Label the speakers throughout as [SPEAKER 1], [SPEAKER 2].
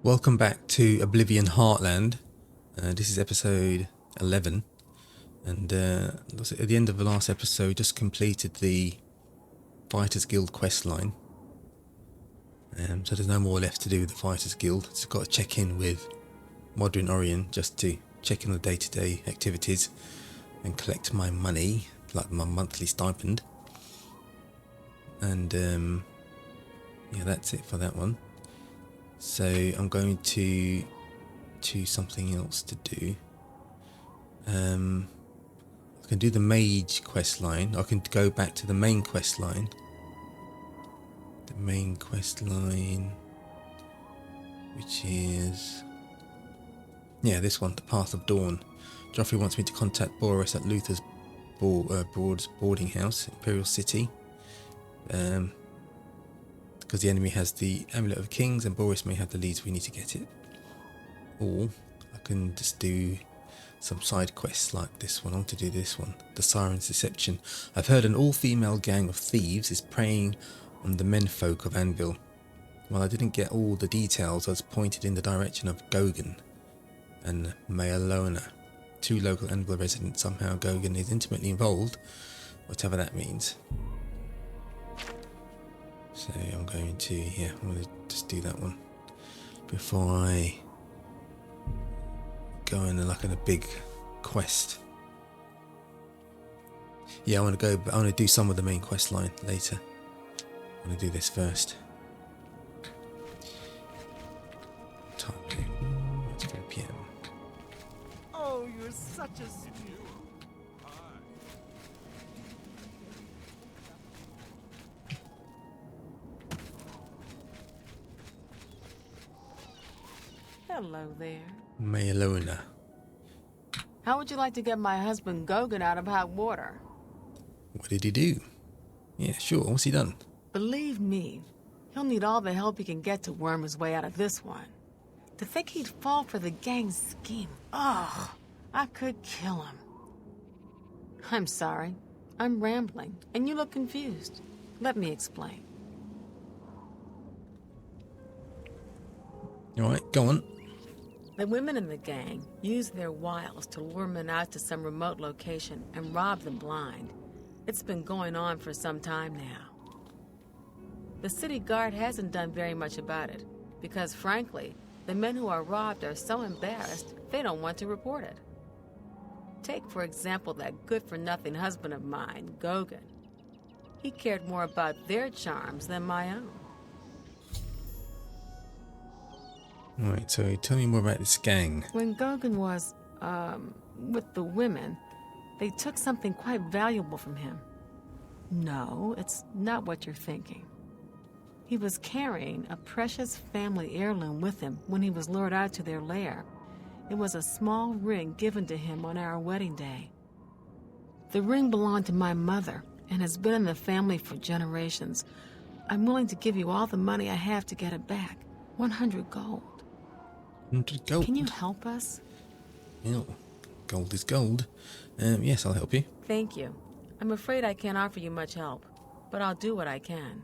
[SPEAKER 1] Welcome back to Oblivion Heartland. This is episode 11, and at the end of the last episode just completed the Fighters Guild quest line. So there's no more left to do with the Fighters Guild. Just got to check in with Modern Orion just to check in on the day-to-day activities and collect my money, like my monthly stipend. And yeah, that's it for that one. So I'm going to choose something else to do. I can do the mage quest line. I can go back to the main quest line. The main quest line, which is this one, the Path of Dawn. Joffrey wants me to contact Baurus at Luther's boarding house, Imperial City. Because the enemy has the Amulet of Kings and Baurus may have the leads, we need to get it. Or I can just do some side quests like this one. I want to do this one, the Siren's Deception. I've heard an all-female gang of thieves is preying on the menfolk of Anvil. While I didn't get all the details, I was pointed in the direction of Dagon and Myalona, two local Anvil residents. Somehow Dagon is intimately involved, whatever that means. So I'm going to, I'm going to just do that one before I go in like in a big quest. I want to do some of the main quest line later. I'm going to do this first. Let's go PM.
[SPEAKER 2] Oh, you're such a sweet. Hello there.
[SPEAKER 1] Myalona.
[SPEAKER 2] How would you like to get my husband Dagon out of hot water?
[SPEAKER 1] What did he do? Yeah, sure. What's he done?
[SPEAKER 2] Believe me, he'll need all the help he can get to worm his way out of this one. To think he'd fall for the gang's scheme. Ugh, I could kill him. I'm sorry. I'm rambling, and you look confused. Let me explain.
[SPEAKER 1] Alright, go on.
[SPEAKER 2] The women in the gang use their wiles to lure men out to some remote location and rob them blind. It's been going on for some time now. The city guard hasn't done very much about it, because frankly, the men who are robbed are so embarrassed they don't want to report it. Take, for example, that good-for-nothing husband of mine, Dagon. He cared more about their charms than my own.
[SPEAKER 1] Right, so tell me more about this gang.
[SPEAKER 2] When Dagon was, with the women, they took something quite valuable from him. No, it's not what you're thinking. He was carrying a precious family heirloom with him when he was lured out to their lair. It was a small ring given to him on our wedding day. The ring belonged to my mother and has been in the family for generations. I'm willing to give you all the money I have to get it back. 100 gold.
[SPEAKER 1] 100 gold.
[SPEAKER 2] Can you help us?
[SPEAKER 1] Yeah, gold is gold. Yes, I'll help you.
[SPEAKER 2] Thank you. I'm afraid I can't offer you much help, but I'll do what I can.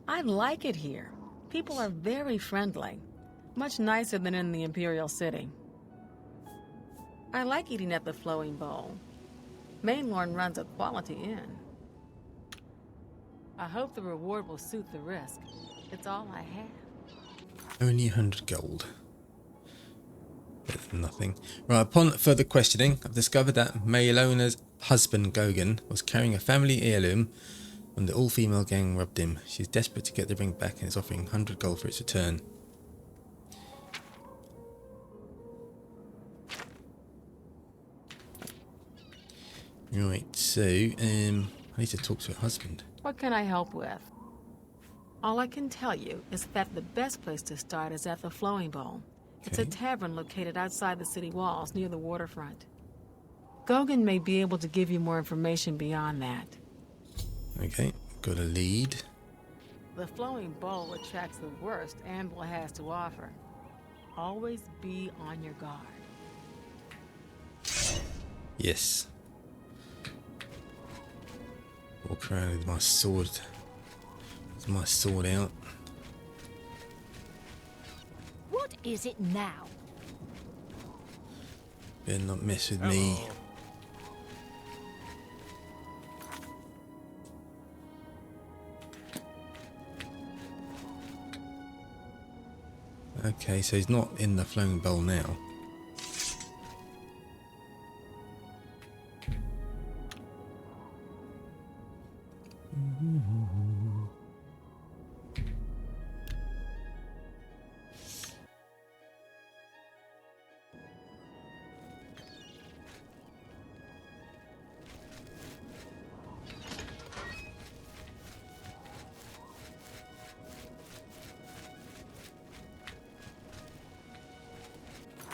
[SPEAKER 2] I like it here. People are very friendly. Much nicer than in the Imperial City. I like eating at the Flowing Bowl. Mainlorn runs a quality inn. I hope the reward will suit the risk. It's all I have.
[SPEAKER 1] Only 100 gold. Better than nothing. Right, upon further questioning, I've discovered that Myalona's husband, Dagon, was carrying a family heirloom when the all-female gang robbed him. She's desperate to get the ring back and is offering 100 gold for its return. Right, so, I need to talk to her husband.
[SPEAKER 2] What can I help with? All I can tell you is that the best place to start is at the Flowing Bowl. It's a tavern located outside the city walls near the waterfront. Dagon may be able to give you more information beyond that.
[SPEAKER 1] Okay, got a lead.
[SPEAKER 2] The Flowing Bowl attracts the worst Anvil has to offer. Always be on your guard.
[SPEAKER 1] Yes. Walk around with my sword There's my sword out.
[SPEAKER 3] What is it now?
[SPEAKER 1] Better not mess with me. Okay, so he's not in the flowing bowl now.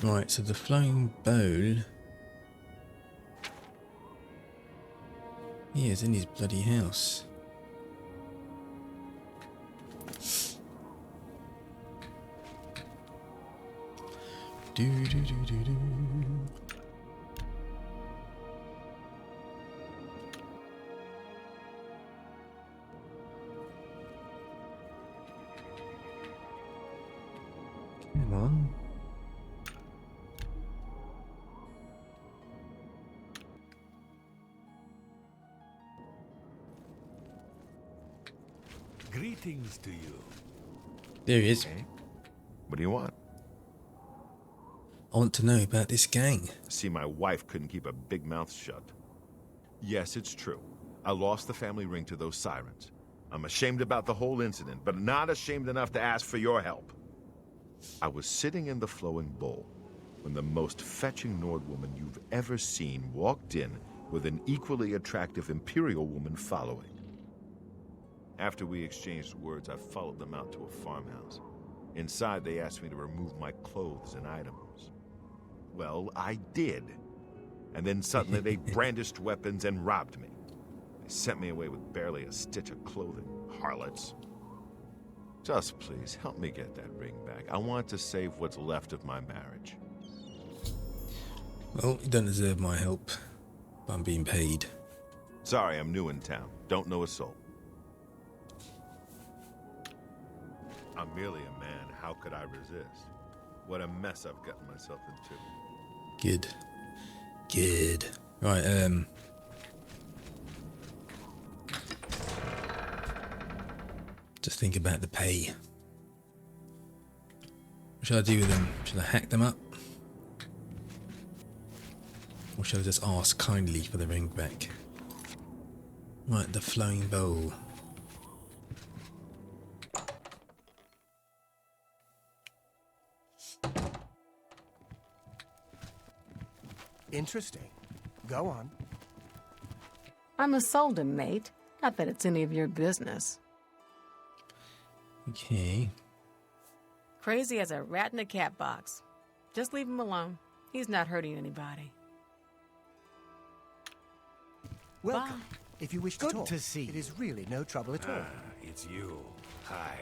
[SPEAKER 1] Right, so the flowing bowl. He is in his bloody house. Do do do do do. Come on.
[SPEAKER 4] Greetings to you.
[SPEAKER 1] There he is.
[SPEAKER 4] Okay. What do you want?
[SPEAKER 1] I want to know about this gang.
[SPEAKER 4] See, my wife couldn't keep a big mouth shut. Yes, it's true. I lost the family ring to those sirens. I'm ashamed about the whole incident, but not ashamed enough to ask for your help. I was sitting in the flowing bowl when the most fetching Nord woman you've ever seen walked in with an equally attractive Imperial woman following. After we exchanged words, I followed them out to a farmhouse. Inside, they asked me to remove my clothes and items. Well, I did. And then suddenly they brandished weapons and robbed me. They sent me away with barely a stitch of clothing, harlots. Just please, help me get that ring back. I want to save what's left of my marriage.
[SPEAKER 1] Well, you don't deserve my help. But I'm being paid.
[SPEAKER 4] Sorry, I'm new in town. Don't know a soul. I'm merely a man. How could I resist? What a mess I've gotten myself into.
[SPEAKER 1] Good. Good. Right, just think about the pay. What should I do with them? Should I hack them up? Or should I just ask kindly for the ring back? Right, the flowing bowl.
[SPEAKER 5] Interesting. Go on.
[SPEAKER 2] I'm a sold him, mate. Not that it's any of your business.
[SPEAKER 1] Okay.
[SPEAKER 2] Crazy as a rat in a cat box. Just leave him alone. He's not hurting anybody.
[SPEAKER 5] Welcome.
[SPEAKER 2] Bye.
[SPEAKER 5] If you wish to talk, it is really no trouble at all.
[SPEAKER 4] It's you. Hi.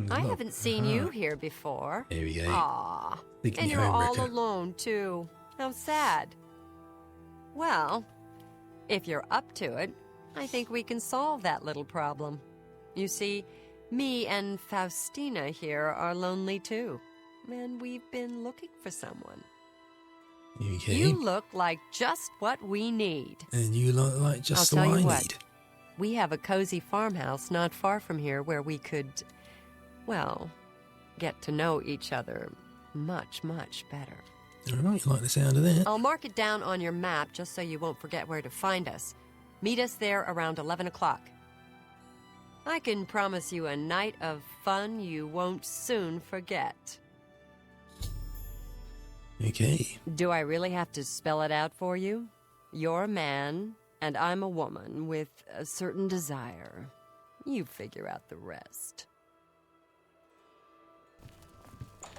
[SPEAKER 6] I haven't seen you here before.
[SPEAKER 1] Here we go.
[SPEAKER 6] Aw.
[SPEAKER 1] Thinking
[SPEAKER 6] And
[SPEAKER 1] you're
[SPEAKER 6] you're all
[SPEAKER 1] homewrecker.
[SPEAKER 6] alone, too. How sad. Well, if you're up to it, I think we can solve that little problem. You see, me and Faustina here are lonely, too. And we've been looking for someone.
[SPEAKER 1] Okay.
[SPEAKER 6] You look like just what we need.
[SPEAKER 1] And you look like just
[SPEAKER 6] I'll
[SPEAKER 1] what
[SPEAKER 6] tell
[SPEAKER 1] I
[SPEAKER 6] you what.
[SPEAKER 1] need.
[SPEAKER 6] We have a cozy farmhouse not far from here where we could, well, get to know each other much, much better.
[SPEAKER 1] Alright, you like the sound of that?
[SPEAKER 6] I'll mark it down on your map just so you won't forget where to find us. Meet us there around 11 o'clock. I can promise you a night of fun you won't soon forget.
[SPEAKER 1] Okay.
[SPEAKER 6] Do I really have to spell it out for you? You're a man, and I'm a woman with a certain desire. You figure out the rest.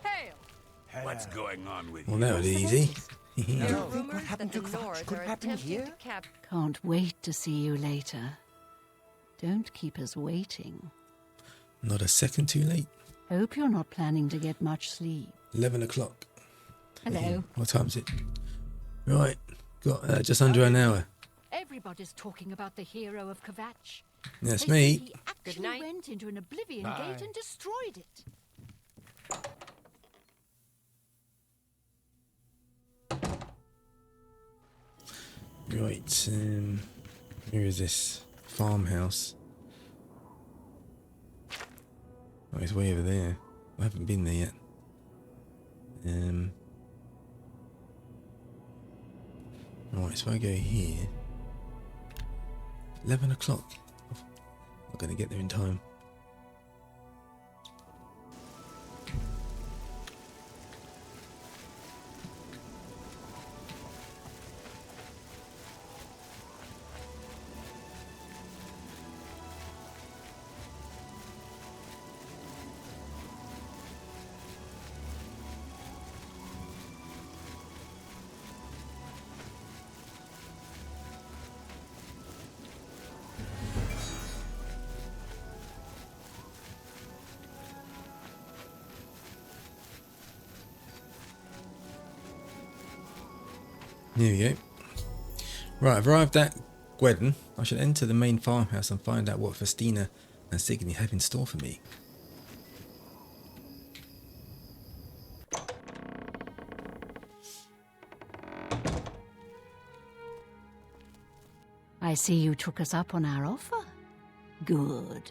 [SPEAKER 6] Hail!
[SPEAKER 4] What's going on with
[SPEAKER 1] Well, that was easy.
[SPEAKER 6] There
[SPEAKER 5] No.
[SPEAKER 6] are rumors
[SPEAKER 5] What
[SPEAKER 6] that
[SPEAKER 5] happened
[SPEAKER 6] the
[SPEAKER 5] to Kvatch
[SPEAKER 6] Nords
[SPEAKER 5] could
[SPEAKER 6] are
[SPEAKER 5] happen
[SPEAKER 6] attempting
[SPEAKER 5] here?
[SPEAKER 6] to capture...
[SPEAKER 3] Can't wait to see you later. Don't keep us waiting.
[SPEAKER 1] Not a second too late.
[SPEAKER 3] Hope you're not planning to get much sleep.
[SPEAKER 1] 11 o'clock.
[SPEAKER 3] Hello.
[SPEAKER 1] What time's it? Right. Got just under an hour.
[SPEAKER 3] Everybody's talking about the hero of Kvatch.
[SPEAKER 1] That's
[SPEAKER 3] They say
[SPEAKER 1] me.
[SPEAKER 3] He
[SPEAKER 6] Good
[SPEAKER 3] She
[SPEAKER 6] night.
[SPEAKER 3] went into an Oblivion
[SPEAKER 5] Bye.
[SPEAKER 3] gate and destroyed it.
[SPEAKER 1] Right, where is this? Farmhouse. Oh, it's way over there. I haven't been there yet. Right, so I go here. 11 o'clock. I'm going to get there in time. There we go. Right, I've arrived at Gwedden. I should enter the main farmhouse and find out what Faustina and Signy have in store for me.
[SPEAKER 3] I see you took us up on our offer. Good.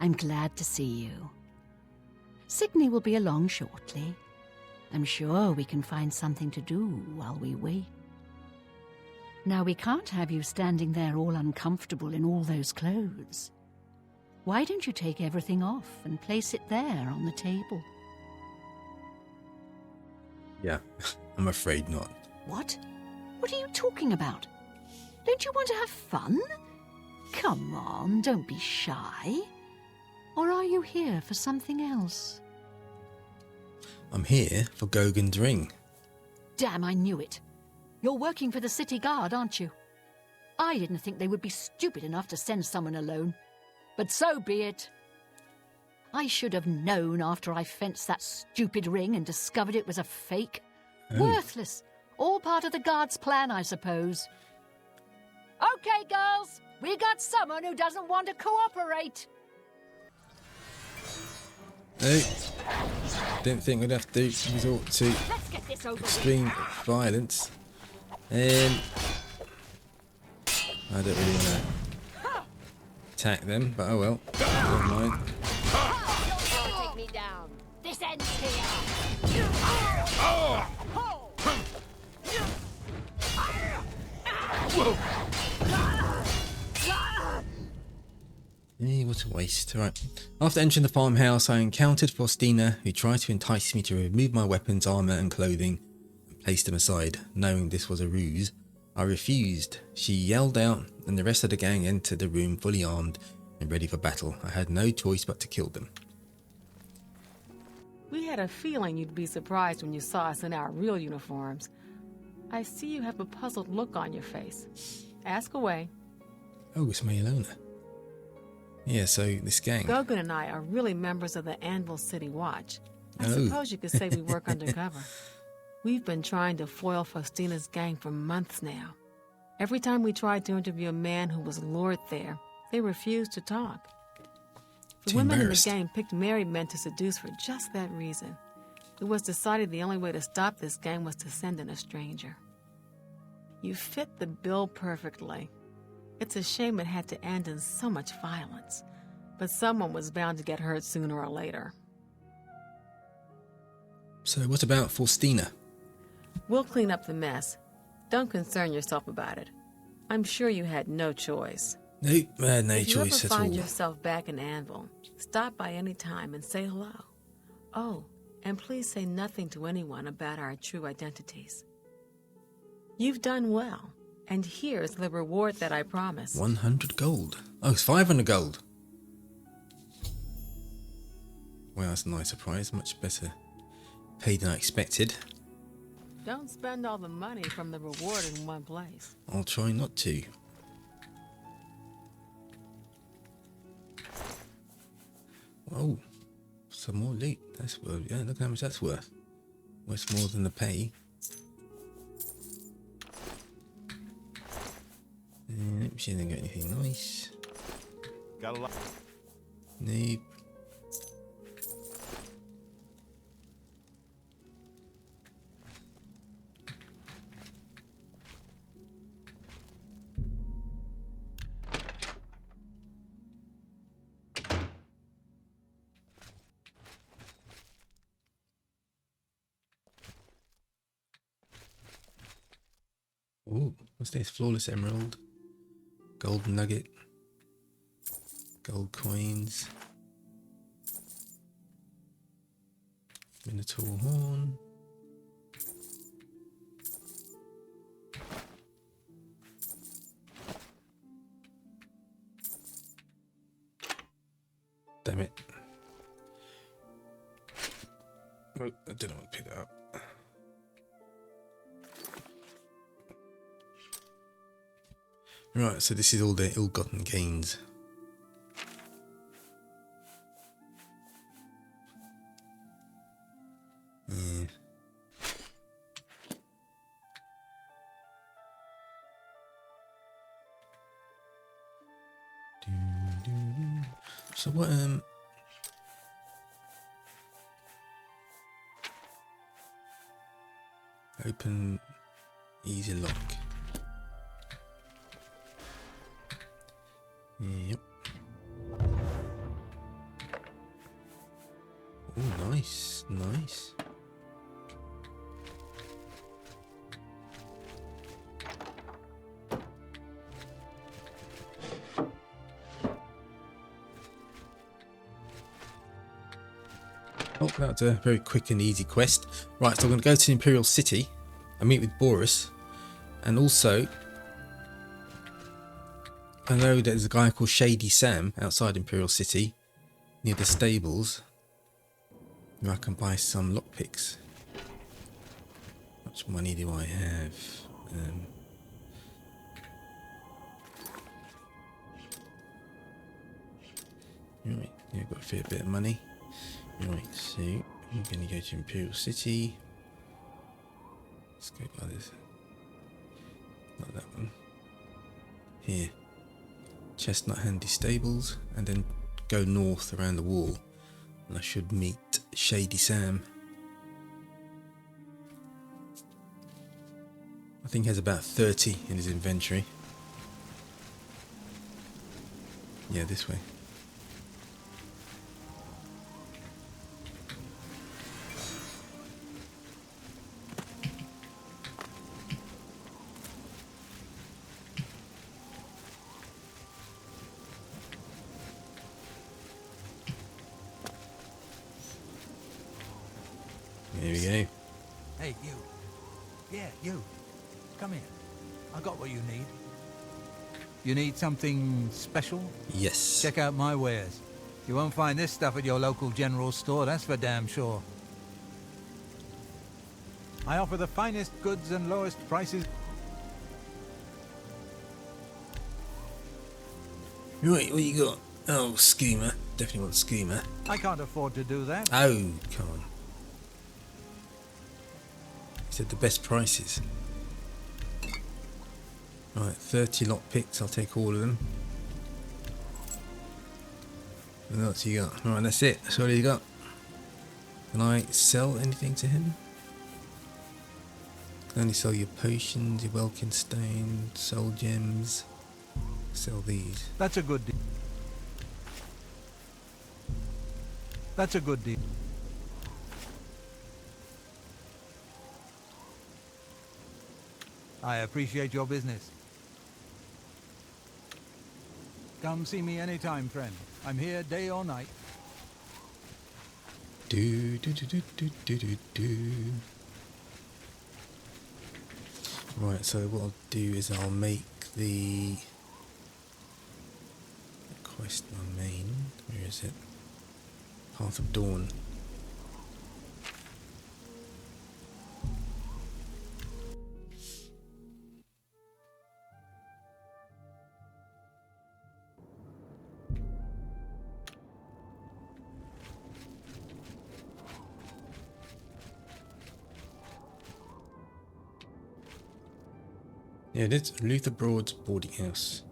[SPEAKER 3] I'm glad to see you. Signy will be along shortly. I'm sure we can find something to do while we wait. Now, we can't have you standing there all uncomfortable in all those clothes. Why don't you take everything off and place it there on the table?
[SPEAKER 1] Yeah, I'm afraid not.
[SPEAKER 3] What? What are you talking about? Don't you want to have fun? Come on, don't be shy. Or are you here for something else?
[SPEAKER 1] I'm here for Gogan's ring.
[SPEAKER 3] Damn, I knew it. You're working for the city guard, aren't you? I didn't think they would be stupid enough to send someone alone. But so be it. I should have known after I fenced that stupid ring and discovered it was a fake.
[SPEAKER 1] Oh.
[SPEAKER 3] Worthless. All part of the guard's plan, I suppose. Okay, girls. We got someone who doesn't want to cooperate.
[SPEAKER 1] No, didn't think we'd have to resort to
[SPEAKER 3] Let's get this over with.
[SPEAKER 1] extreme violence. I don't really want to attack them, but oh well. Never mind.
[SPEAKER 3] Take me down. This ends here.
[SPEAKER 1] What a waste. Right. After entering the farmhouse, I encountered Faustina, who tried to entice me to remove my weapons, armour and clothing and place them aside, knowing this was a ruse. I refused. She yelled out, and the rest of the gang entered the room fully armed and ready for battle. I had no choice but to kill them.
[SPEAKER 2] We had a feeling you'd be surprised when you saw us in our real uniforms. I see you have a puzzled look on your face. Ask away.
[SPEAKER 1] Oh, it's Maylona. Yeah, so this gang.
[SPEAKER 2] Gogan and I are really members of the Anvil City Watch. I
[SPEAKER 1] Oh.
[SPEAKER 2] suppose you could say we work undercover. We've been trying to foil Faustina's gang for months now. Every time we tried to interview a man who was lured there, they refused to talk. The
[SPEAKER 1] Too
[SPEAKER 2] women in the
[SPEAKER 1] embarrassed.
[SPEAKER 2] gang picked married men to seduce for just that reason. It was decided the only way to stop this gang was to send in a stranger. You fit the bill perfectly. It's a shame it had to end in so much violence, but someone was bound to get hurt sooner or later.
[SPEAKER 1] So what about Faustina?
[SPEAKER 2] We'll clean up the mess. Don't concern yourself about it. I'm sure you had no choice.
[SPEAKER 1] Nope, no
[SPEAKER 2] If you
[SPEAKER 1] choice
[SPEAKER 2] ever
[SPEAKER 1] at
[SPEAKER 2] find
[SPEAKER 1] all.
[SPEAKER 2] yourself back in Anvil, stop by any time and say hello. Oh, and please say nothing to anyone about our true identities. You've done well, and here's the reward that I promised.
[SPEAKER 1] 100 gold. Oh, it's 500 gold. Well, that's a nice surprise. Much better paid than I expected.
[SPEAKER 2] Don't spend all the money from the reward in one place.
[SPEAKER 1] I'll try not to. Oh, some more loot. That's worth. Yeah, look how much that's worth. Worth more than the pay. She didn't get anything nice.
[SPEAKER 4] Got a lot.
[SPEAKER 1] Nope. Ooh, what's this? Flawless emerald, gold nugget, gold coins, minotaur horn. Damn it. Oh, I didn't want to pick that up. Right, so this is all the ill-gotten gains. Yeah. So what, open easy lock. Yep. Oh, nice, nice. Oh, that's a very quick and easy quest. Right, so I'm going to go to the Imperial City and meet with Baurus. And also, I know there's a guy called Shady Sam outside Imperial City, near the stables, where I can buy some lockpicks. How much money do I have? Right, yeah, I've got a fair bit of money. Right, so I'm going to go to Imperial City. Let's go by this. Not that one. Here. Chestnut Handy Stables, and then go north around the wall, and I should meet Shady Sam. I think he has about 30 in his inventory. Yeah, this way. There we go.
[SPEAKER 7] Hey, you. Yeah, you. Come here. I got what you need. You need something special?
[SPEAKER 1] Yes.
[SPEAKER 7] Check out my wares. You won't find this stuff at your local general store, that's for damn sure. I offer the finest goods and lowest prices.
[SPEAKER 1] Right, what you got? Oh, Schema. Definitely want Schema.
[SPEAKER 7] I can't afford to do that.
[SPEAKER 1] Oh, come on. He said the best prices. Right, 30 lockpicks. I'll take all of them. What else you got? Alright, that's it. That's all you got. Can I sell anything to him? Can only sell your potions, your Welkin Stone, soul gems. Sell these.
[SPEAKER 7] That's a good deal. That's a good deal. I appreciate your business. Come see me anytime, friend. I'm here day or night.
[SPEAKER 1] Do do do do do do do do. Right, so what I'll do is I'll make the quest my main. Where is it? Path of Dawn. Yeah, it is Luther Broad's boarding house.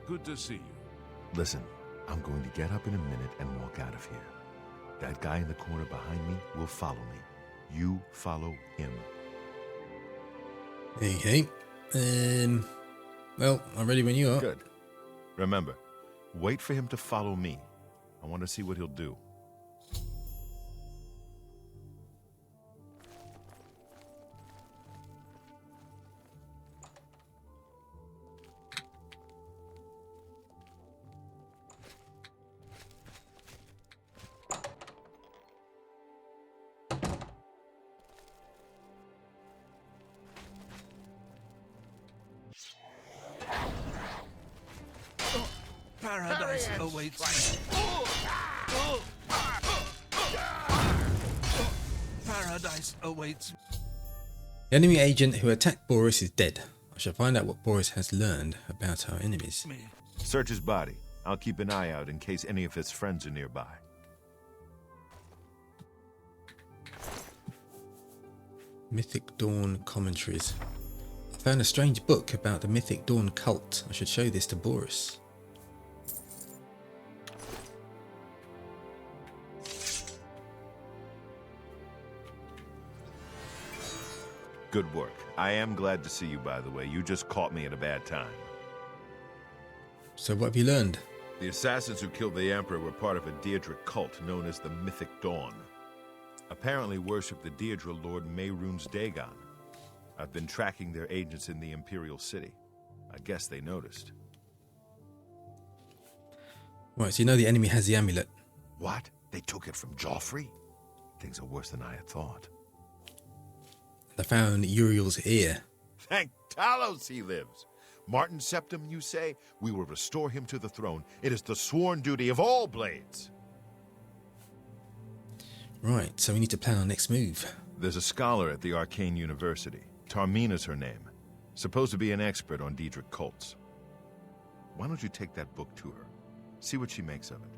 [SPEAKER 8] Good to see you.
[SPEAKER 4] Listen, I'm going to get up in a minute and walk out of here. That guy in the corner behind me will follow me. You follow him.
[SPEAKER 1] Okay. Well, I'm ready when you are.
[SPEAKER 4] Good. Remember, wait for him to follow me. I want to see what he'll do.
[SPEAKER 7] Paradise awaits. Paradise awaits.
[SPEAKER 1] The enemy agent who attacked Baurus is dead. I shall find out what Baurus has learned about our enemies.
[SPEAKER 4] Search his body. I'll keep an eye out in case any of his friends are nearby.
[SPEAKER 1] Mythic Dawn Commentaries. I found a strange book about the Mythic Dawn cult. I should show this to Baurus.
[SPEAKER 4] Good work. I am glad to see you, by the way. You just caught me at a bad time.
[SPEAKER 1] So what have you learned?
[SPEAKER 4] The assassins who killed the Emperor were part of a Daedra cult known as the Mythic Dawn. Apparently worship the Daedra Lord Mehrunes Dagon. I've been tracking their agents in the Imperial City. I guess they noticed.
[SPEAKER 1] Right, so you know the enemy has the amulet.
[SPEAKER 4] What? They took it from Joffrey? Things are worse than I had thought.
[SPEAKER 1] They found Uriel's ear.
[SPEAKER 4] Thank Talos he lives. Martin Septim, you say? We will restore him to the throne. It is the sworn duty of all blades.
[SPEAKER 1] Right, so we need to plan our next move.
[SPEAKER 4] There's a scholar at the Arcane University. Tar-Meena's her name. Supposed to be an expert on Daedric cults. Why don't you take that book to her? See what she makes of it.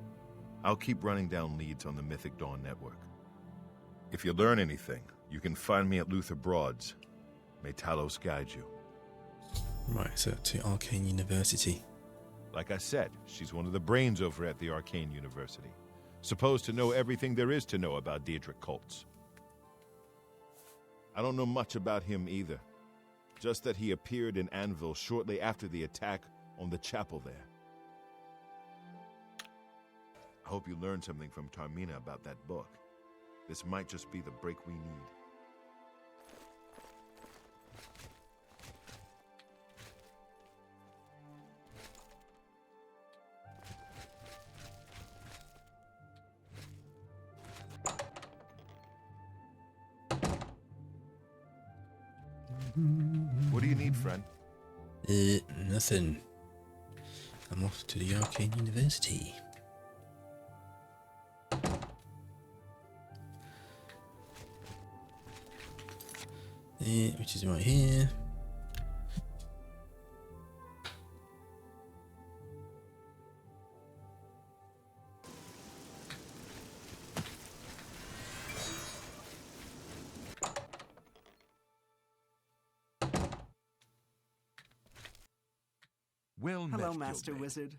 [SPEAKER 4] I'll keep running down leads on the Mythic Dawn network. If you learn anything, you can find me at Luther Broad's. May Talos guide you.
[SPEAKER 1] Right, so to Arcane University.
[SPEAKER 4] Like I said, she's one of the brains over at the Arcane University. Supposed to know everything there is to know about Daedric cults. I don't know much about him either. Just that he appeared in Anvil shortly after the attack on the chapel there. I hope you learned something from Tar-Meena about that book. This might just be the break we need. What do you need, friend?
[SPEAKER 1] Nothing. I'm off to the Arcane University. Which is right here.
[SPEAKER 7] Well met,
[SPEAKER 9] Hello, Master
[SPEAKER 7] Gilbert.
[SPEAKER 9] Wizard.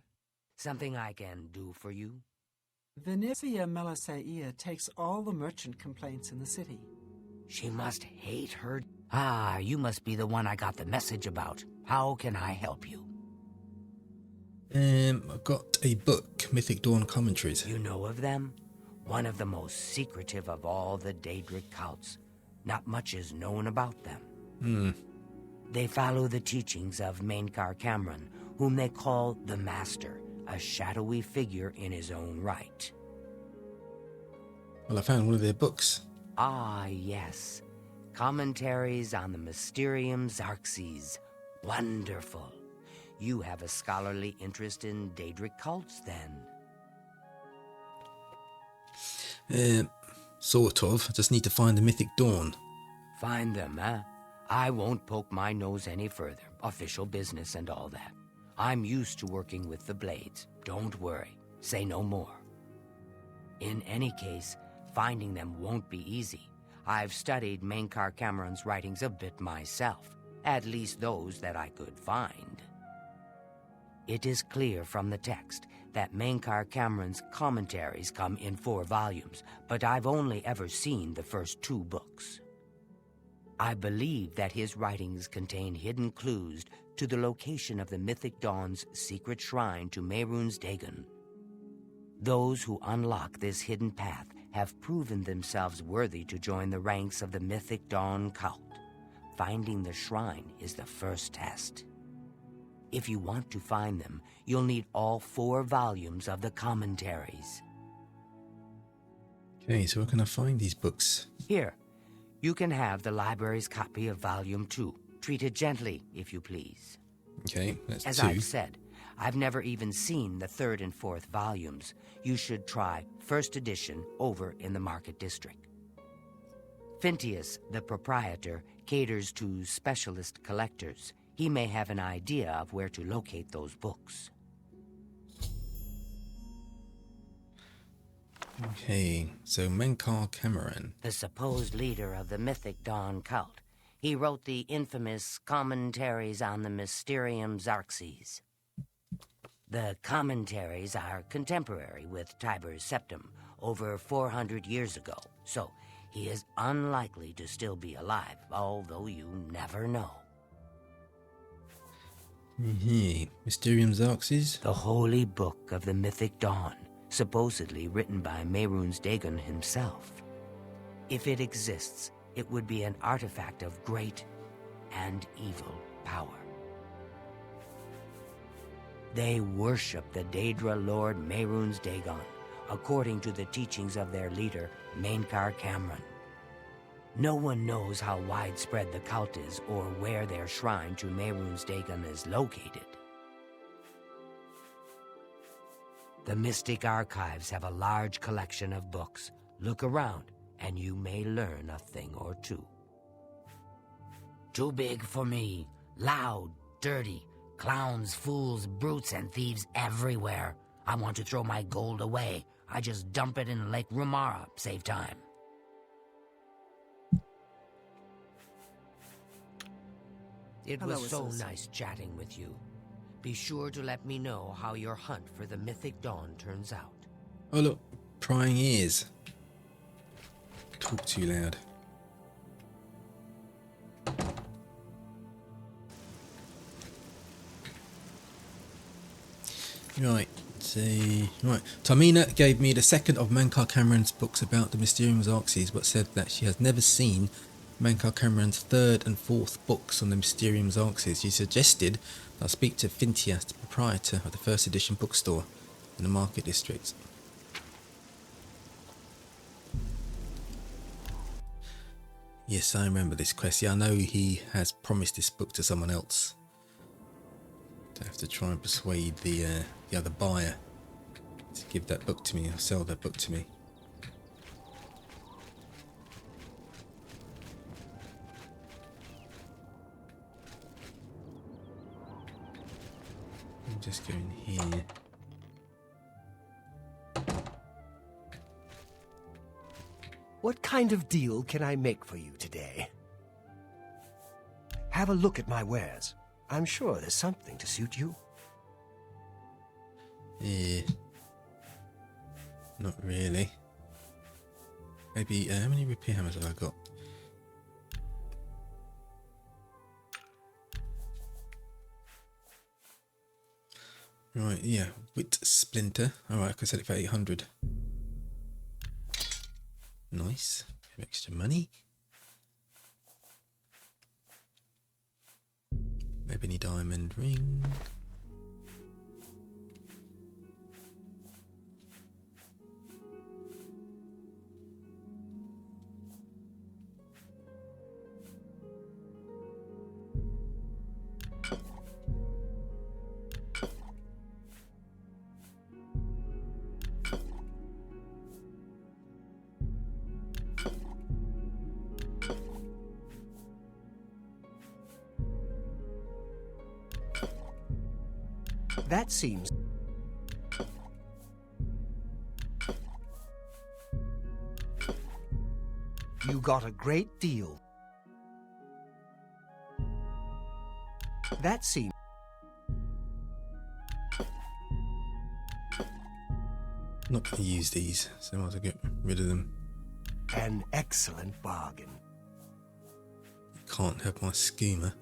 [SPEAKER 10] Something I can do for you?
[SPEAKER 9] Venezia Melisaea takes all the merchant complaints in the city.
[SPEAKER 10] She must hate her. Ah, you must be the one I got the message about. How can I help you?
[SPEAKER 1] I've got a book, Mythic Dawn Commentaries.
[SPEAKER 10] You know of them? One of the most secretive of all the Daedric cults. Not much is known about them. They follow the teachings of Mainkar Cameron, whom they call the Master, a shadowy figure in his own right.
[SPEAKER 1] Well, I found one of their books.
[SPEAKER 10] Ah, yes. Commentaries on the Mysterium Xarxes. Wonderful. You have a scholarly interest in Daedric cults, then?
[SPEAKER 1] Sort of. I just need to find the Mythic Dawn.
[SPEAKER 10] Find them, huh? I won't poke my nose any further. Official business and all that. I'm used to working with the Blades. Don't worry. Say no more. In any case, finding them won't be easy. I've studied Mainkar Cameron's writings a bit myself. At least those that I could find. It is clear from the text that Mankar Cameron's Commentaries come in 4 volumes, but I've only ever seen the first 2 books. I believe that his writings contain hidden clues to the location of the Mythic Dawn's secret shrine to Mehrunes Dagon. Those who unlock this hidden path have proven themselves worthy to join the ranks of the Mythic Dawn cult. Finding the shrine is the first test. If you want to find them, you'll need all 4 volumes of the Commentaries.
[SPEAKER 1] Okay, so where can I find these books?
[SPEAKER 10] Here, you can have the library's copy of Volume 2. Treat it gently, if you please.
[SPEAKER 1] Okay, that's
[SPEAKER 10] As
[SPEAKER 1] 2.
[SPEAKER 10] I've said, I've never even seen the 3rd and 4th volumes. You should try first edition over in the Market District. Phintius, the proprietor, caters to specialist collectors. He may have an idea of where to locate those books.
[SPEAKER 1] Okay, so Mankar Cameron.
[SPEAKER 10] The supposed leader of the Mythic Dawn cult. He wrote the infamous Commentaries on the Mysterium Xarxes. The Commentaries are contemporary with Tiber's Septum, over 400 years ago, so he is unlikely to still be alive, although you never know.
[SPEAKER 1] Mysterium Xarxes?
[SPEAKER 10] The holy book of the Mythic Dawn, supposedly written by Mehrunes Dagon himself. If it exists, it would be an artifact of great and evil power. They worship the Daedra Lord Mehrunes Dagon, according to the teachings of their leader, Mankar Cameron. No one knows how widespread the cult is or where their shrine to Mehrunes Dagon is located. The Mystic Archives have a large collection of books. Look around, and you may learn a thing or two. Too big for me. Loud, dirty, clowns, fools, brutes, and thieves everywhere. I want to throw my gold away. I just dump it in Lake Rumara, save time. It
[SPEAKER 5] Hello,
[SPEAKER 10] was so
[SPEAKER 5] Associate.
[SPEAKER 10] nice chatting with you. Be sure to let me know how your hunt for the Mythic Dawn turns out.
[SPEAKER 1] Oh look, prying ears. Talk too loud. Right, right. Tar-Meena gave me the second of Mankar Cameron's books about the Mysterium Xarxes, but said that she has never seen Mankar Cameron's 3rd and 4th books on the Mysterium Xarxes. She suggested that I speak to Phintius, the proprietor of the 1st edition bookstore in the Market District. Yes, I remember this quest. Yeah, I know he has promised this book to someone else. I have to try and persuade the other buyer to give that book to me, or sell that book to me. I'll just go in here.
[SPEAKER 5] What kind of deal can I make for you today? Have a look at my wares. I'm sure there's something to suit you.
[SPEAKER 1] Not really. Maybe, how many repair hammers have I got? Right, yeah, wit splinter. Alright, I can sell it for 800. Nice. Extra money. Ebony diamond ring.
[SPEAKER 5] That seems... You got a great deal. That seems...
[SPEAKER 1] Not going to use these, so I might as well get rid of them.
[SPEAKER 5] An excellent bargain.
[SPEAKER 1] Can't have my skimmer.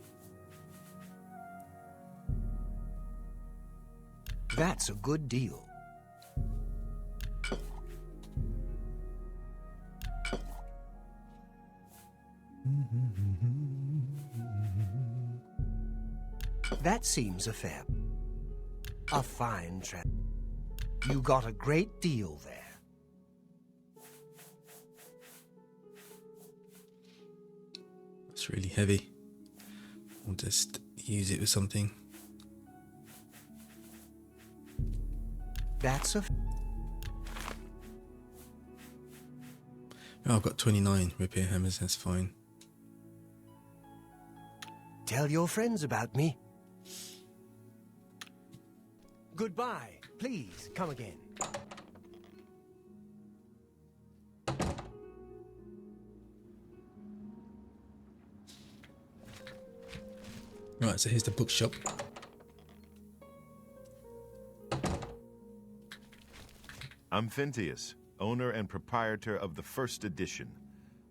[SPEAKER 5] That's a good deal. That seems a fair... A fine trap. You got a great deal there.
[SPEAKER 1] It's really heavy. I'll just use it with something.
[SPEAKER 5] That's a...
[SPEAKER 1] Oh, I've got 29 repair hammers, that's fine.
[SPEAKER 5] Tell your friends about me. Goodbye. Please, come again.
[SPEAKER 1] Right, so here's the bookshop.
[SPEAKER 4] I'm Phintius, owner and proprietor of the first edition.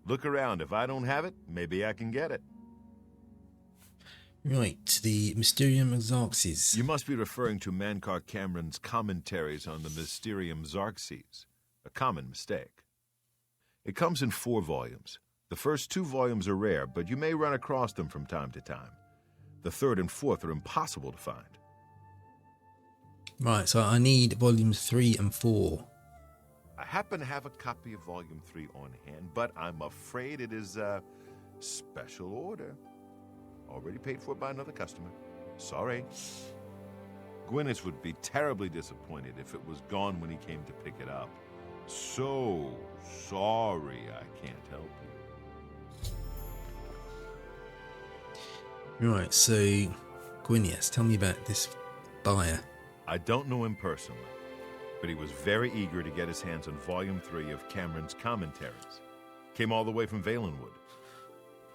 [SPEAKER 4] Look around. If I don't have it, maybe I can get it.
[SPEAKER 1] Right, the Mysterium Xarxes.
[SPEAKER 4] You must be referring to Mankar Cameron's Commentaries on the Mysterium Xarxes. A common mistake. It comes in 4 volumes. The first 2 volumes are rare, but you may run across them from time to time. The 3rd and 4th are impossible to find.
[SPEAKER 1] Right, so I need volumes 3 and 4.
[SPEAKER 4] I happen to have a copy of Volume 3 on hand, but I'm afraid it is a special order. Already paid for by another customer. Sorry. Gwyneth would be terribly disappointed if it was gone when he came to pick it up. So sorry I can't help you.
[SPEAKER 1] Right, so Gwyneth, tell me about this buyer.
[SPEAKER 4] I don't know him personally, but he was very eager to get his hands on Volume 3 of Cameron's Commentaries. Came all the way from Valenwood.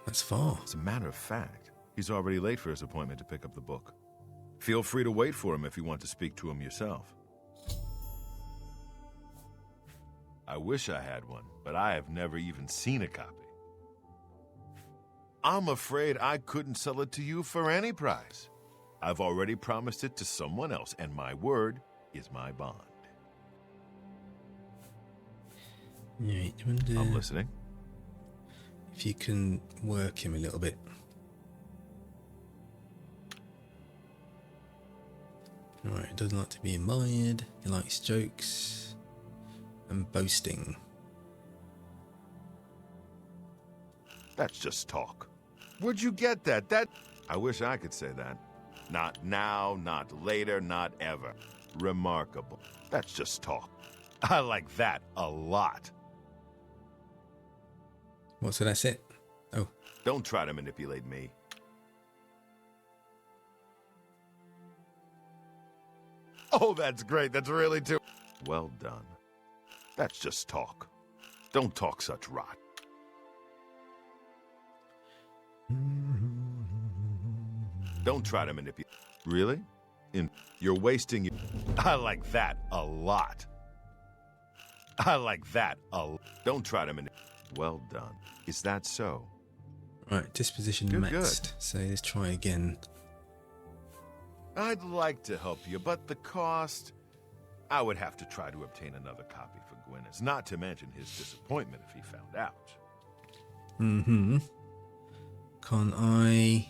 [SPEAKER 1] That's far.
[SPEAKER 4] As a matter of fact, he's already late for his appointment to pick up the book. Feel free to wait for him if you want to speak to him yourself. I wish I had one, but I have never even seen a copy. I'm afraid I couldn't sell it to you for any price. I've already promised it to someone else, and my word is my bond.
[SPEAKER 1] Right, I wonder
[SPEAKER 4] I'm listening.
[SPEAKER 1] if you can work him a little bit. Right, he doesn't like to be admired. He likes jokes and boasting.
[SPEAKER 4] That's just talk. Where'd you get that? I wish I could say that. Not now, not later, not ever. Remarkable. That's just talk. I like that a lot.
[SPEAKER 1] What, so that's it? Oh.
[SPEAKER 4] Don't try to manipulate me. Oh, that's great. That's really too... Well done. That's just talk. Don't talk such rot. Don't try to manipulate. Really? You're wasting your... I like that a lot. I like that a lot. Don't try to manipulate. Well done. Is that so?
[SPEAKER 1] Right, disposition
[SPEAKER 4] You're
[SPEAKER 1] maxed.
[SPEAKER 4] good.
[SPEAKER 1] So let's try again.
[SPEAKER 4] I'd like to help you, but the cost... I would have to try to obtain another copy for Gwyneth, not to mention his disappointment if he found out.
[SPEAKER 1] Mm-hmm. Can I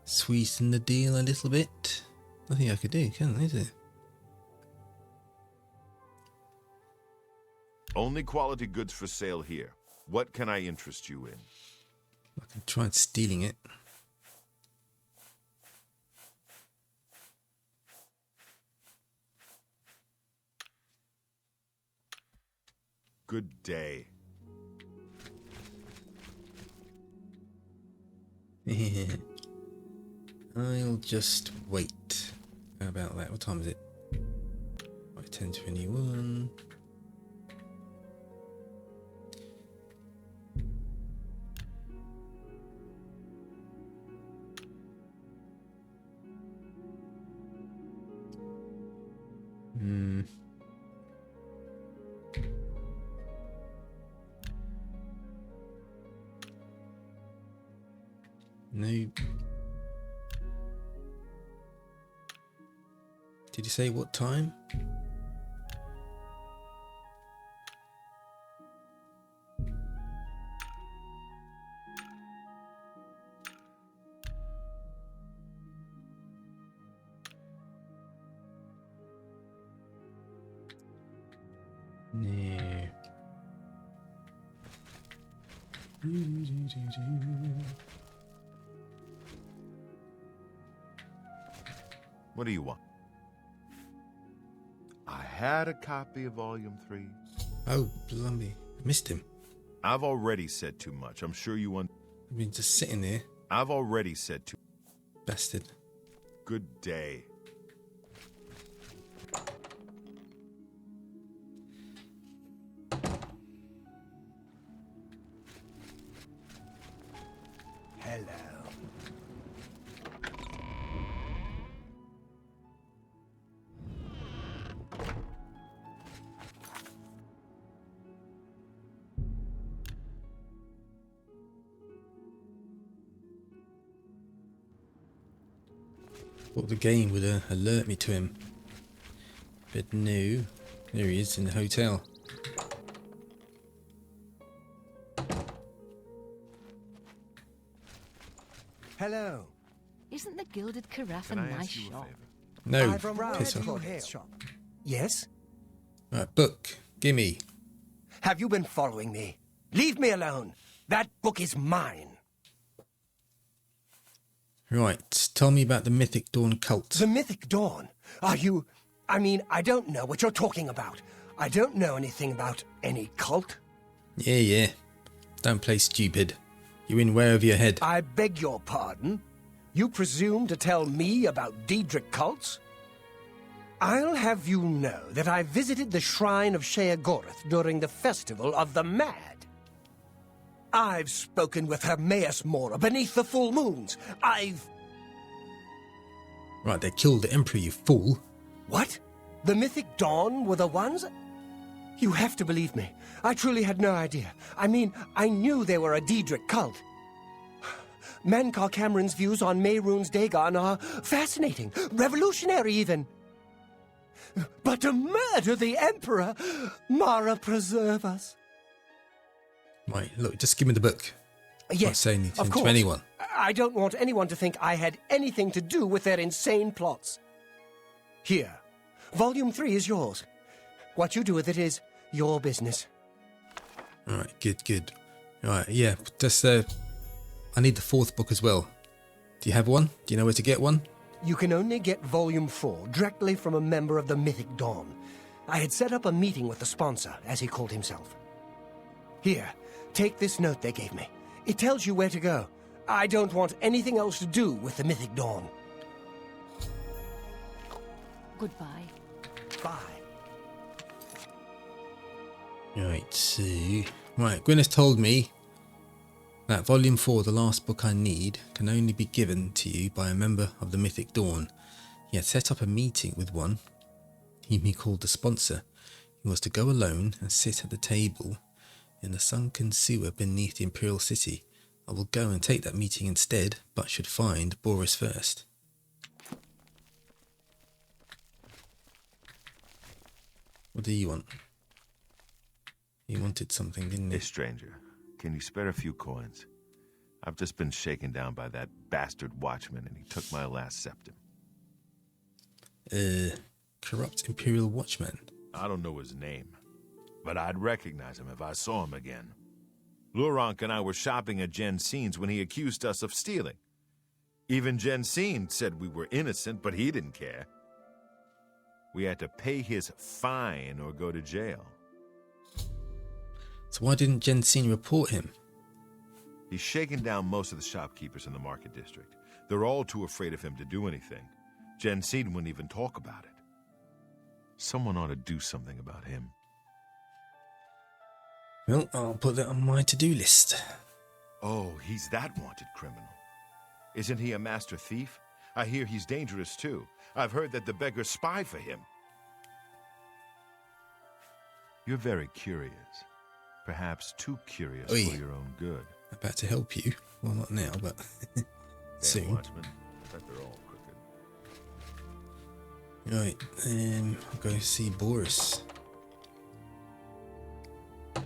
[SPEAKER 1] sweeten the deal a little bit? I think I could do, can't I? Is it?
[SPEAKER 4] Only quality goods for sale here. What can I interest you in?
[SPEAKER 1] I can try stealing it.
[SPEAKER 4] Good day.
[SPEAKER 1] I'll just wait. How about that? What time is it? Right, 10:21. No. Did you say what time? No.
[SPEAKER 4] What do you want? I had a copy of Volume 3.
[SPEAKER 1] Oh, blimey. I missed him.
[SPEAKER 4] I've already said too much. I'm sure you want.
[SPEAKER 1] I've been just sitting there.
[SPEAKER 4] I've already said too.
[SPEAKER 1] Bastard.
[SPEAKER 4] Good day.
[SPEAKER 5] Hello.
[SPEAKER 1] Thought the game would alert me to him. But no. There he is in the hotel.
[SPEAKER 5] Hello.
[SPEAKER 3] Isn't the gilded carafe a
[SPEAKER 4] Can I
[SPEAKER 3] nice
[SPEAKER 4] ask you a
[SPEAKER 3] shop?
[SPEAKER 4] favor?
[SPEAKER 1] No.
[SPEAKER 5] I've arrived
[SPEAKER 1] Piss
[SPEAKER 5] at
[SPEAKER 1] off.
[SPEAKER 5] your hair shop. Yes?
[SPEAKER 1] Right, book. Gimme.
[SPEAKER 5] Have you been following me? Leave me alone. That book is mine.
[SPEAKER 1] Right, tell me about the Mythic Dawn cult.
[SPEAKER 5] The Mythic Dawn? Are you... I mean, I don't know what you're talking about. I don't know anything about any cult.
[SPEAKER 1] Yeah. Don't play stupid. You're in way over your head.
[SPEAKER 5] I beg your pardon? You presume to tell me about Daedric cults? I'll have you know that I visited the shrine of Sheogorath during the Festival of the Mad. I've spoken with Hermaeus Mora beneath the full moons.
[SPEAKER 1] Right, they killed the Emperor, you fool.
[SPEAKER 5] What? The Mythic Dawn were the ones? You have to believe me. I truly had no idea. I mean, I knew they were a Daedric cult. Mankar Cameron's views on Mehrunes Dagon are fascinating, revolutionary even. But to murder the Emperor, Mara preserve us.
[SPEAKER 1] Right, look, just give me the book.
[SPEAKER 5] Yes,
[SPEAKER 1] Not say anything
[SPEAKER 5] of course.
[SPEAKER 1] to anyone.
[SPEAKER 5] I don't want anyone to think I had anything to do with their insane plots. Here, Volume 3 is yours. What you do with it is your business.
[SPEAKER 1] Alright, good. Alright, yeah, just, I need the fourth book as well. Do you have one? Do you know where to get one?
[SPEAKER 5] You can only get Volume 4 directly from a member of the Mythic Dawn. I had set up a meeting with the sponsor, as he called himself. Here, take this note they gave me. It tells you where to go. I don't want anything else to do with the Mythic Dawn.
[SPEAKER 3] Goodbye.
[SPEAKER 5] Bye.
[SPEAKER 1] Right, so... Right, Gwyneth told me that Volume 4, the last book I need, can only be given to you by a member of the Mythic Dawn. He had set up a meeting with one, whom he called the sponsor. He was to go alone and sit at the table in the sunken sewer beneath the Imperial City. I will go and take that meeting instead, but should find Baurus first. What do you want? He wanted something, didn't he?
[SPEAKER 4] Hey, stranger, can you spare a few coins? I've just been shaken down by that bastard watchman, and he took my last septim.
[SPEAKER 1] Corrupt Imperial Watchman.
[SPEAKER 4] I don't know his name, but I'd recognize him if I saw him again. Lurank and I were shopping at Jensen's when he accused us of stealing. Even Jensen said we were innocent, but he didn't care. We had to pay his fine or go to jail.
[SPEAKER 1] So why didn't Jensen report him?
[SPEAKER 4] He's shaken down most of the shopkeepers in the market district. They're all too afraid of him to do anything. Jensen wouldn't even talk about it. Someone ought to do something about him.
[SPEAKER 1] Well, I'll put that on my to-do list.
[SPEAKER 4] Oh, he's that wanted criminal. Isn't he a master thief? I hear he's dangerous too. I've heard that the beggars spy for him. You're very curious. Perhaps too curious
[SPEAKER 1] Oi.
[SPEAKER 4] for your own good.
[SPEAKER 1] About to help you. Well, not now, but... soon.
[SPEAKER 4] Watchmen. I bet they're all crooked.
[SPEAKER 1] Right, I'll go see Baurus.
[SPEAKER 7] Do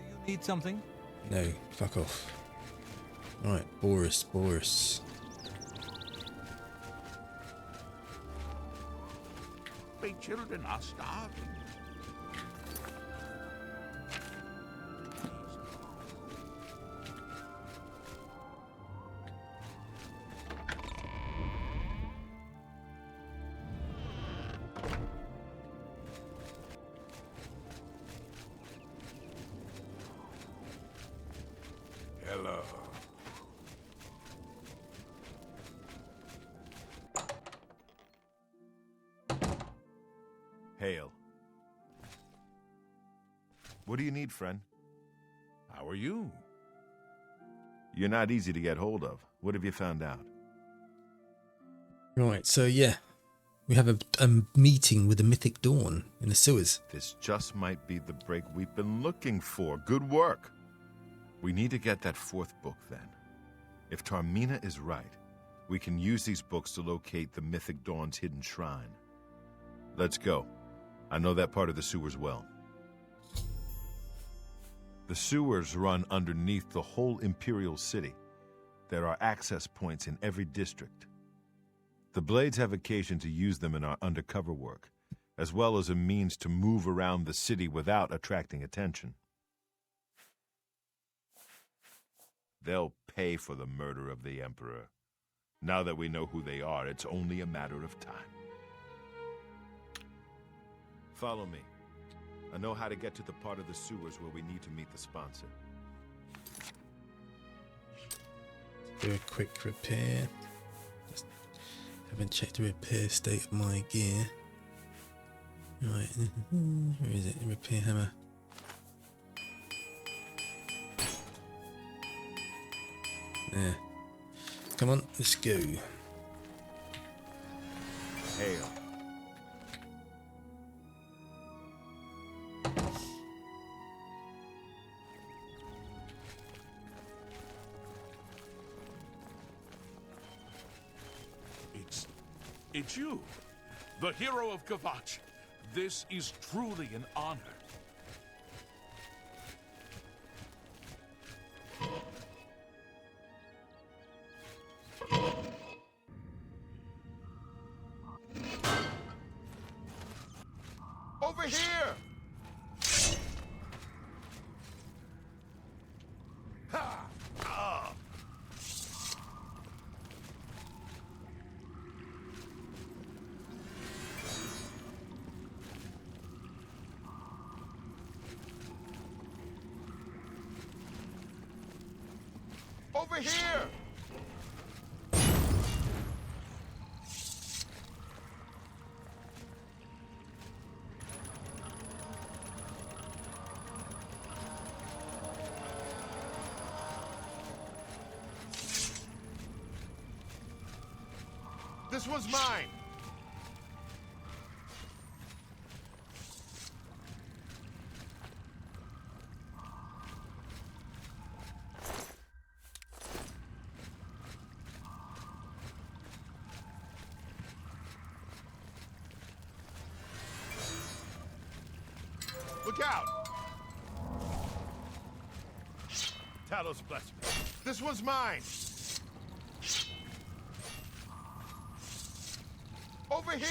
[SPEAKER 7] you need something?
[SPEAKER 1] No, fuck off. Right, Baurus.
[SPEAKER 8] My children are starving. Hello.
[SPEAKER 4] Hail. What do you need, friend?
[SPEAKER 8] How are you?
[SPEAKER 4] You're not easy to get hold of. What have you found out?
[SPEAKER 1] Right, so yeah, we have a meeting with the Mythic Dawn in the sewers.
[SPEAKER 4] This just might be the break we've been looking for. Good work. We need to get that fourth book, then. If Tar-Meena is right, we can use these books to locate the Mythic Dawn's hidden shrine. Let's go. I know that part of the sewers well. The sewers run underneath the whole Imperial City. There are access points in every district. The Blades have occasion to use them in our undercover work, as well as a means to move around the city without attracting attention. They'll pay for the murder of the Emperor. Now that we know who they are, it's only a matter of time. Follow me. I know how to get to the part of the sewers where we need to meet the sponsor.
[SPEAKER 1] Do a quick repair. Just haven't checked the repair state of my gear. Right, where is it? Repair hammer. There. Come on, let's go.
[SPEAKER 4] Hail.
[SPEAKER 8] It's you, the hero of Kvatch. This is truly an honor.
[SPEAKER 4] Over here! Ha! Ah! Over here! This was mine! Look out! Talos bless me. This one's mine! Over here!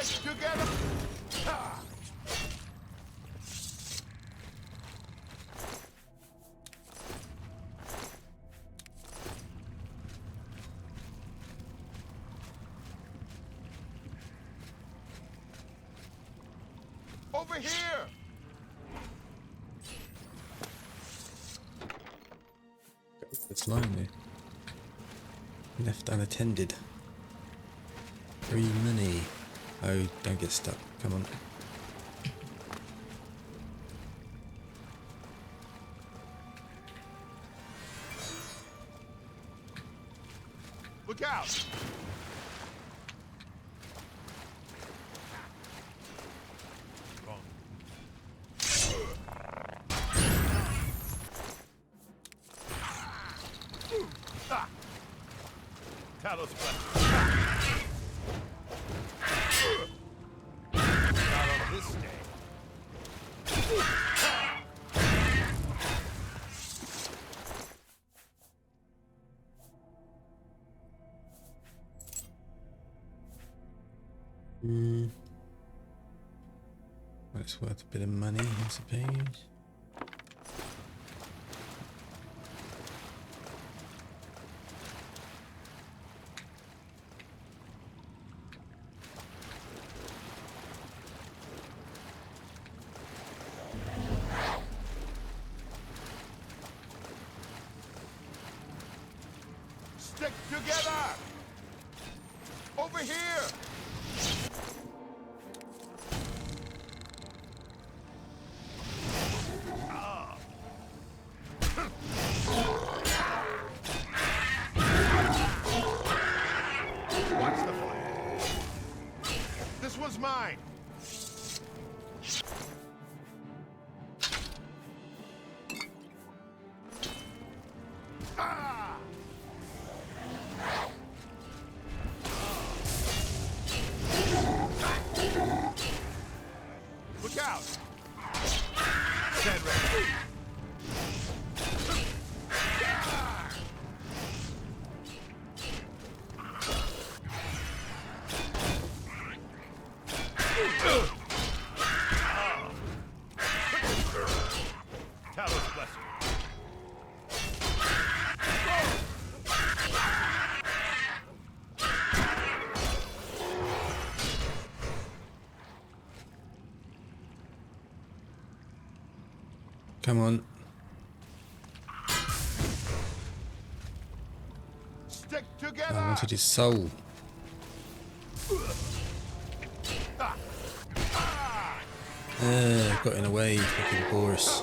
[SPEAKER 4] Stick together! Ah! Over here!
[SPEAKER 1] It's lying there. Left unattended. Free money. Oh, don't get stuck. Come on.
[SPEAKER 4] Look out! Talos Flesh. Not on this day.
[SPEAKER 1] That's worth a bit of money, I suppose.
[SPEAKER 4] Stick together! Over here! Watch the fire. This one's mine. Ah! Look out! Stand ready. Talos bless you.
[SPEAKER 1] Come on.
[SPEAKER 4] Stick together!
[SPEAKER 1] I wanted his soul. Got in a way, fucking Baurus.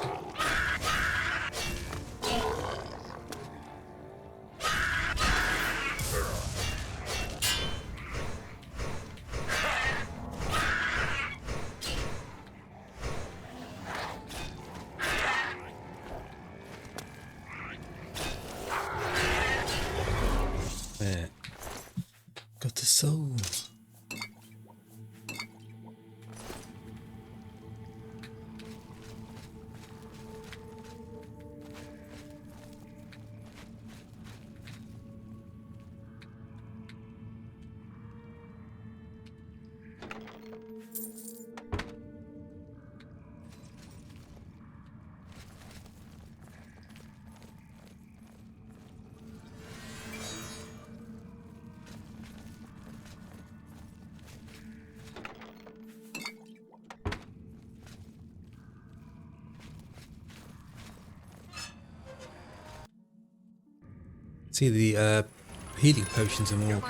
[SPEAKER 1] There. Got the soul. See, the healing potions are more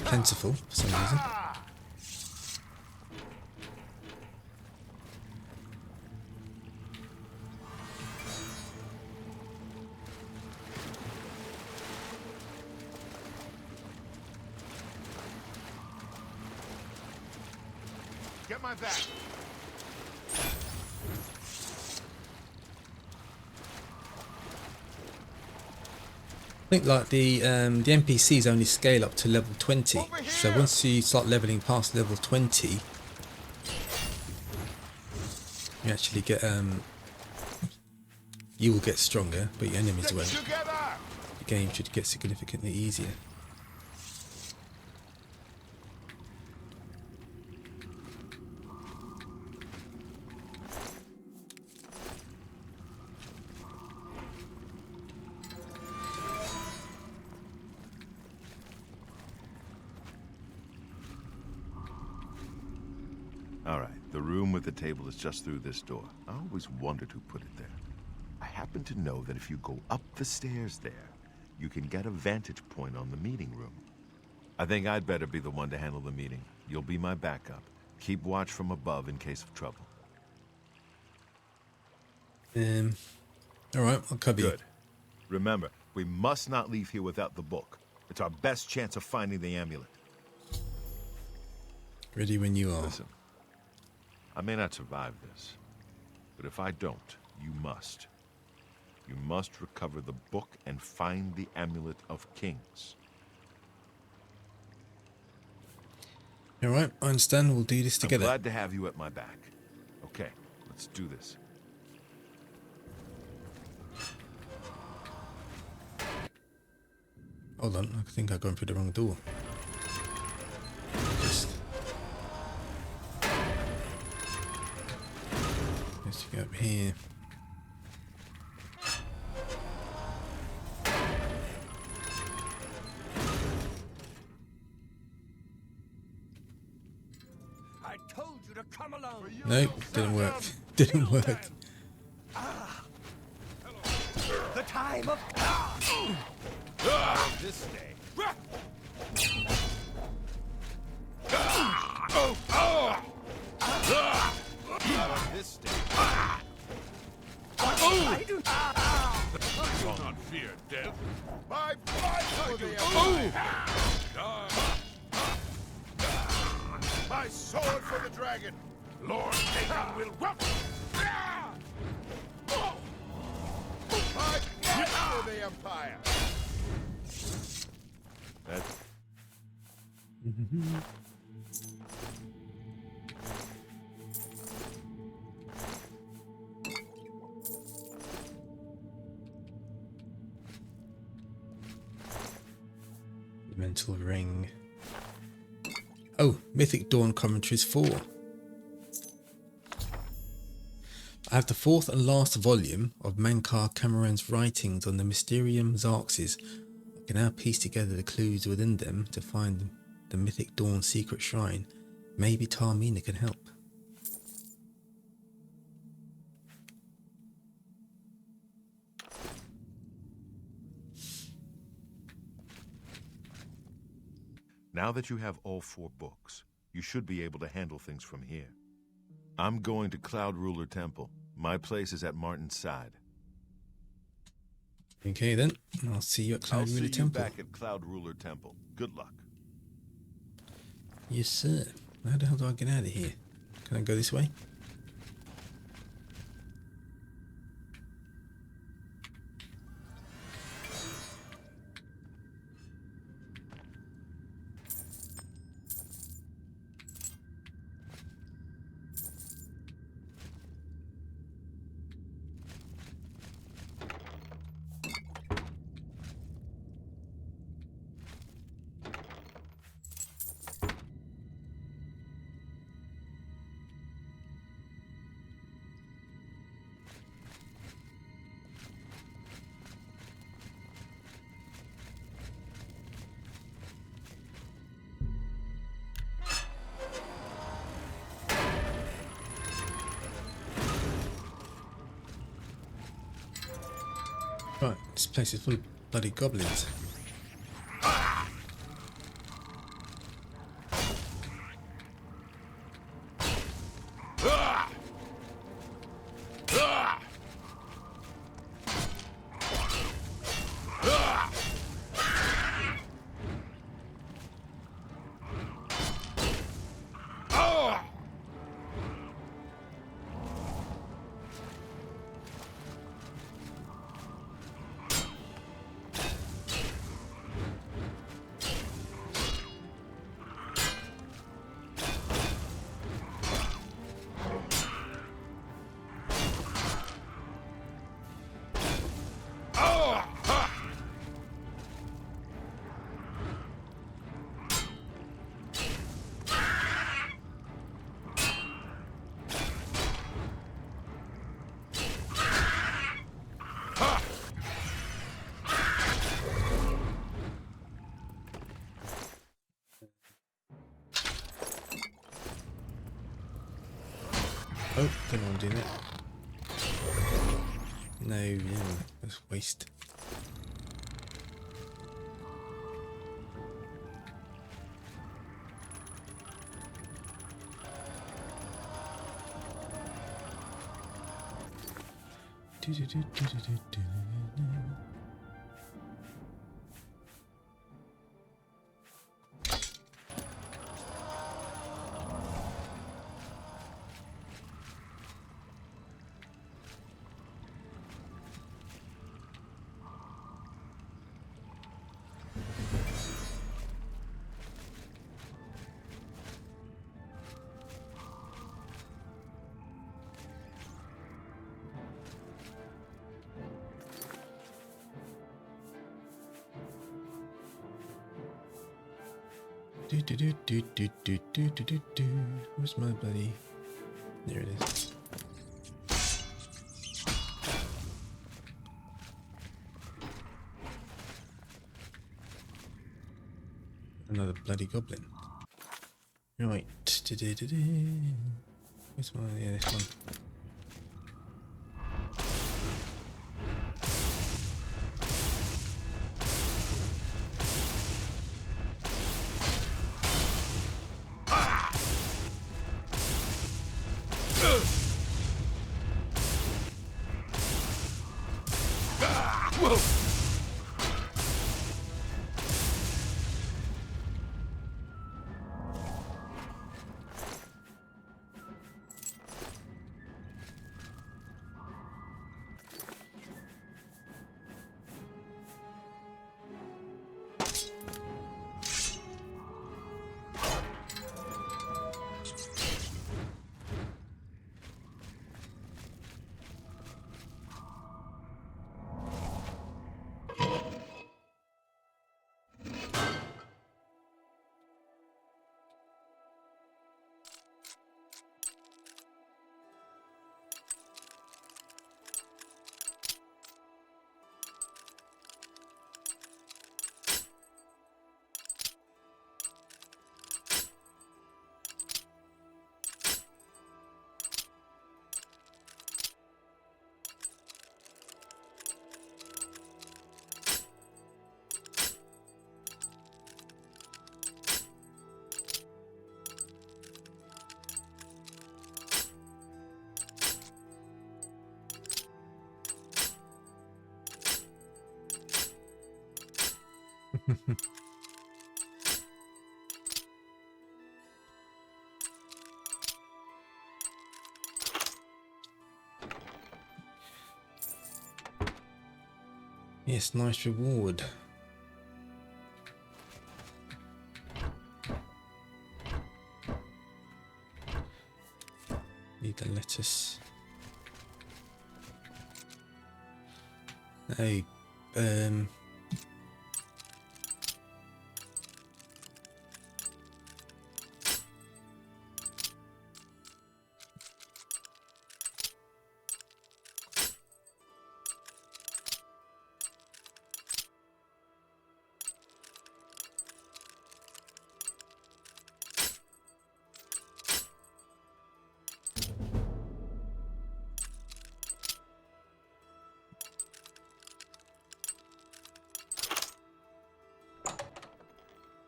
[SPEAKER 1] plentiful for some reason.
[SPEAKER 4] Get my back.
[SPEAKER 1] I think like the NPCs only scale up to level 20, so once you start leveling past level 20, you actually get you will get stronger, but your enemies won't. The game should get significantly easier.
[SPEAKER 4] All right, the room with the table is just through this door. I always wondered who put it there. I happen to know that if you go up the stairs there, you can get a vantage point on the meeting room. I think I'd better be the one to handle the meeting. You'll be my backup. Keep watch from above in case of trouble.
[SPEAKER 1] All right, I'll cover you.
[SPEAKER 4] Good. Remember, we must not leave here without the book. It's our best chance of finding the amulet.
[SPEAKER 1] Ready when you are.
[SPEAKER 4] Listen, I may not survive this, but if I don't, you must. You must recover the book and find the Amulet of Kings.
[SPEAKER 1] All right, I understand. We'll do this
[SPEAKER 4] I'm
[SPEAKER 1] together.
[SPEAKER 4] glad to have you at my back. Okay, let's do this.
[SPEAKER 1] Hold on, I think I've gone through the wrong door. Let's go up here.
[SPEAKER 5] I told you to come along.
[SPEAKER 1] No, didn't work. Didn't work.
[SPEAKER 5] The time of this day. This day. I do
[SPEAKER 8] not fear death.
[SPEAKER 4] My blood for the My sword for the dragon.
[SPEAKER 8] Lord Dagon will welcome.
[SPEAKER 4] My blood for the Empire. That's
[SPEAKER 1] Mental ring. Oh, Mythic Dawn Commentaries 4. I have the fourth and last volume of Mankar Cameron's writings on the Mysterium Xarxes. I can now piece together the clues within them to find the Mythic Dawn secret shrine. Maybe Tar-Meena can help.
[SPEAKER 4] Now that you have all 4 books, you should be able to handle things from here. I'm going to Cloud Ruler Temple. My place is at Martin's side.
[SPEAKER 1] Okay then, I'll see you at Cloud Ruler
[SPEAKER 4] I'll see
[SPEAKER 1] Temple.
[SPEAKER 4] you back at Cloud Ruler Temple. Good luck.
[SPEAKER 1] Yes sir. How the hell do I get out of here? Can I go this way? Right, this place is full of bloody goblins. Oh, don't want to do that. No, yeah, that's waste. Where's my bloody... There it is. Another bloody goblin. Right. Where's my... Yeah, this one. Yes, nice reward. Need the lettuce. Hey,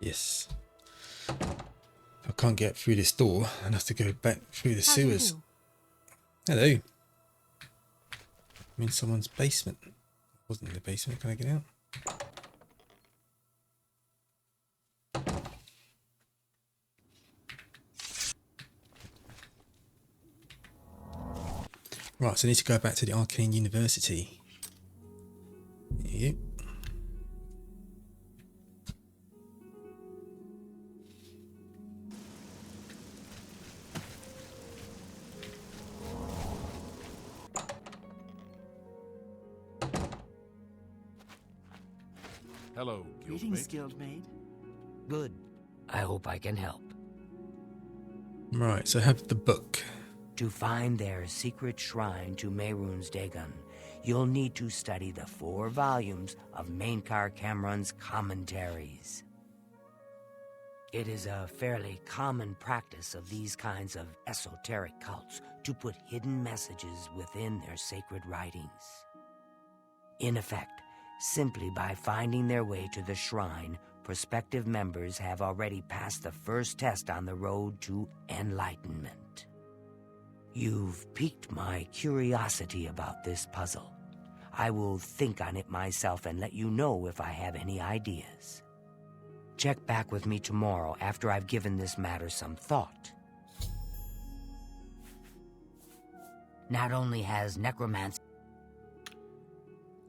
[SPEAKER 1] yes. If I can't get through this door, I'll have to go back through the sewers. Hello. I'm in someone's basement. It wasn't in the basement. Can I get out? Right, so I need to go back to the Arcane University. Yep.
[SPEAKER 8] Hello,
[SPEAKER 9] Greetings,
[SPEAKER 8] guildmate.
[SPEAKER 9] guildmaid.
[SPEAKER 10] Good. I hope I can help.
[SPEAKER 1] Right, so I have the book.
[SPEAKER 10] To find their secret shrine to Mehrunes Dagon, you'll need to study the 4 volumes of Mainkar Cameron's Commentaries. It is a fairly common practice of these kinds of esoteric cults to put hidden messages within their sacred writings. In effect, simply by finding their way to the shrine, prospective members have already passed the first test on the road to enlightenment. You've piqued my curiosity about this puzzle. I will think on it myself and let you know if I have any ideas. Check back with me tomorrow after I've given this matter some thought. Not only has necromancy...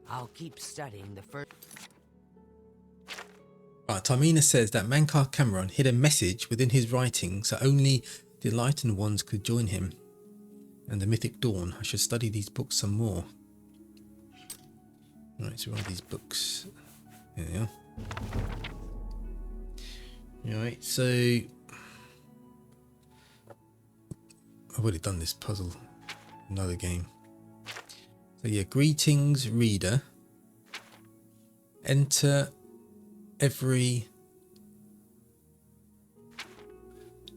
[SPEAKER 10] I'll keep studying the first...
[SPEAKER 1] Right, Tar-Meena says that Mankar Cameron hid a message within his writing so only the enlightened ones could join him. And the Mythic Dawn. I should study these books some more. Right, so one of these books. There they are. Right, so I've already done this puzzle. Another game. So yeah, greetings, reader. Enter every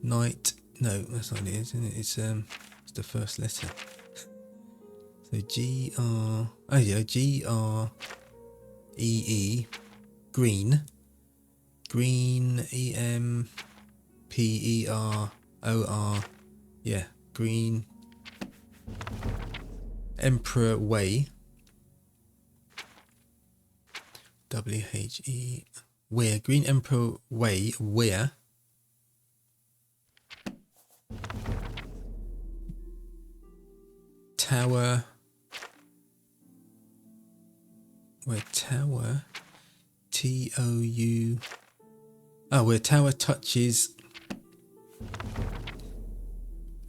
[SPEAKER 1] night. No, that's not it, isn't it? It's the first letter. So G-R... Oh yeah, G-R-E-E. Green. Green, E-M-P-E-R-O-R. Yeah, Green. Emperor Way. W-H-E. Where? Green Emperor Way. Where? Tower. Where tower? T-O-U. Oh, where tower touches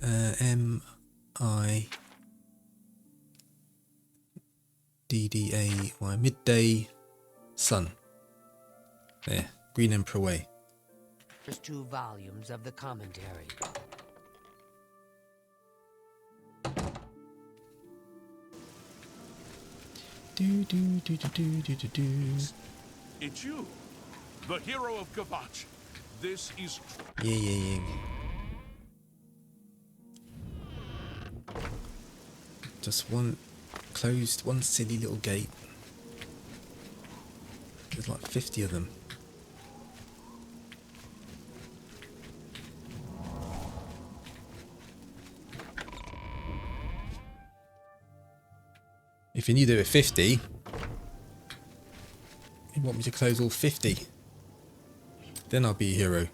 [SPEAKER 1] M-I-D-D-A-Y. Midday sun. There. Green Emperor Way.
[SPEAKER 10] First 2 volumes of the Commentary.
[SPEAKER 8] It's you, the hero of Kavach. This is...
[SPEAKER 1] Yeah. Just one closed, one silly little gate. There's like 50 of them. If you knew there were 50, you want me to close all 50? Then I'll be a hero.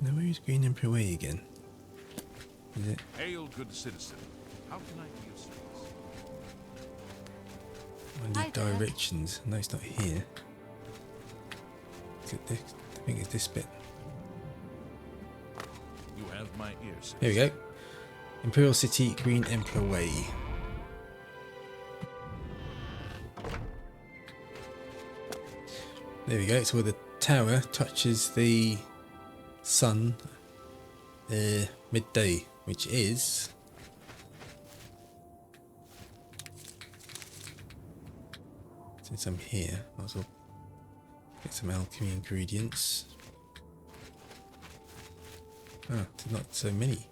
[SPEAKER 1] Now where is Green Emperor Way again? Is it?
[SPEAKER 8] Hail, good citizen. How can I be of service?
[SPEAKER 1] I need directions. No, it's not here. Is it this? I think it's this bit.
[SPEAKER 8] You have my ears.
[SPEAKER 1] Here we go. Imperial City, Green Emperor Way. There we go. It's where the tower touches the sun midday, which is since I'm here, might as well get some alchemy ingredients. Ah, there's not so many.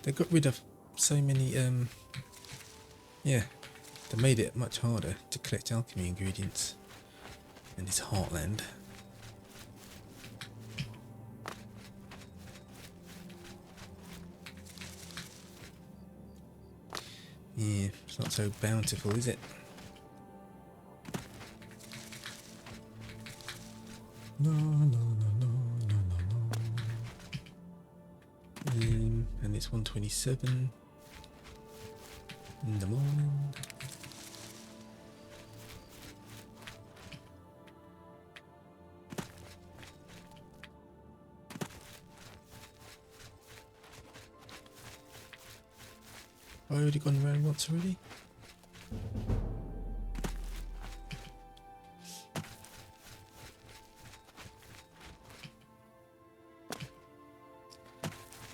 [SPEAKER 1] They got rid of so many. Yeah, they made it much harder to collect alchemy ingredients. And it's Heartland. Yeah, it's not so bountiful, is it? No. And it's 1:27 in the morning. Have I already gone around once already?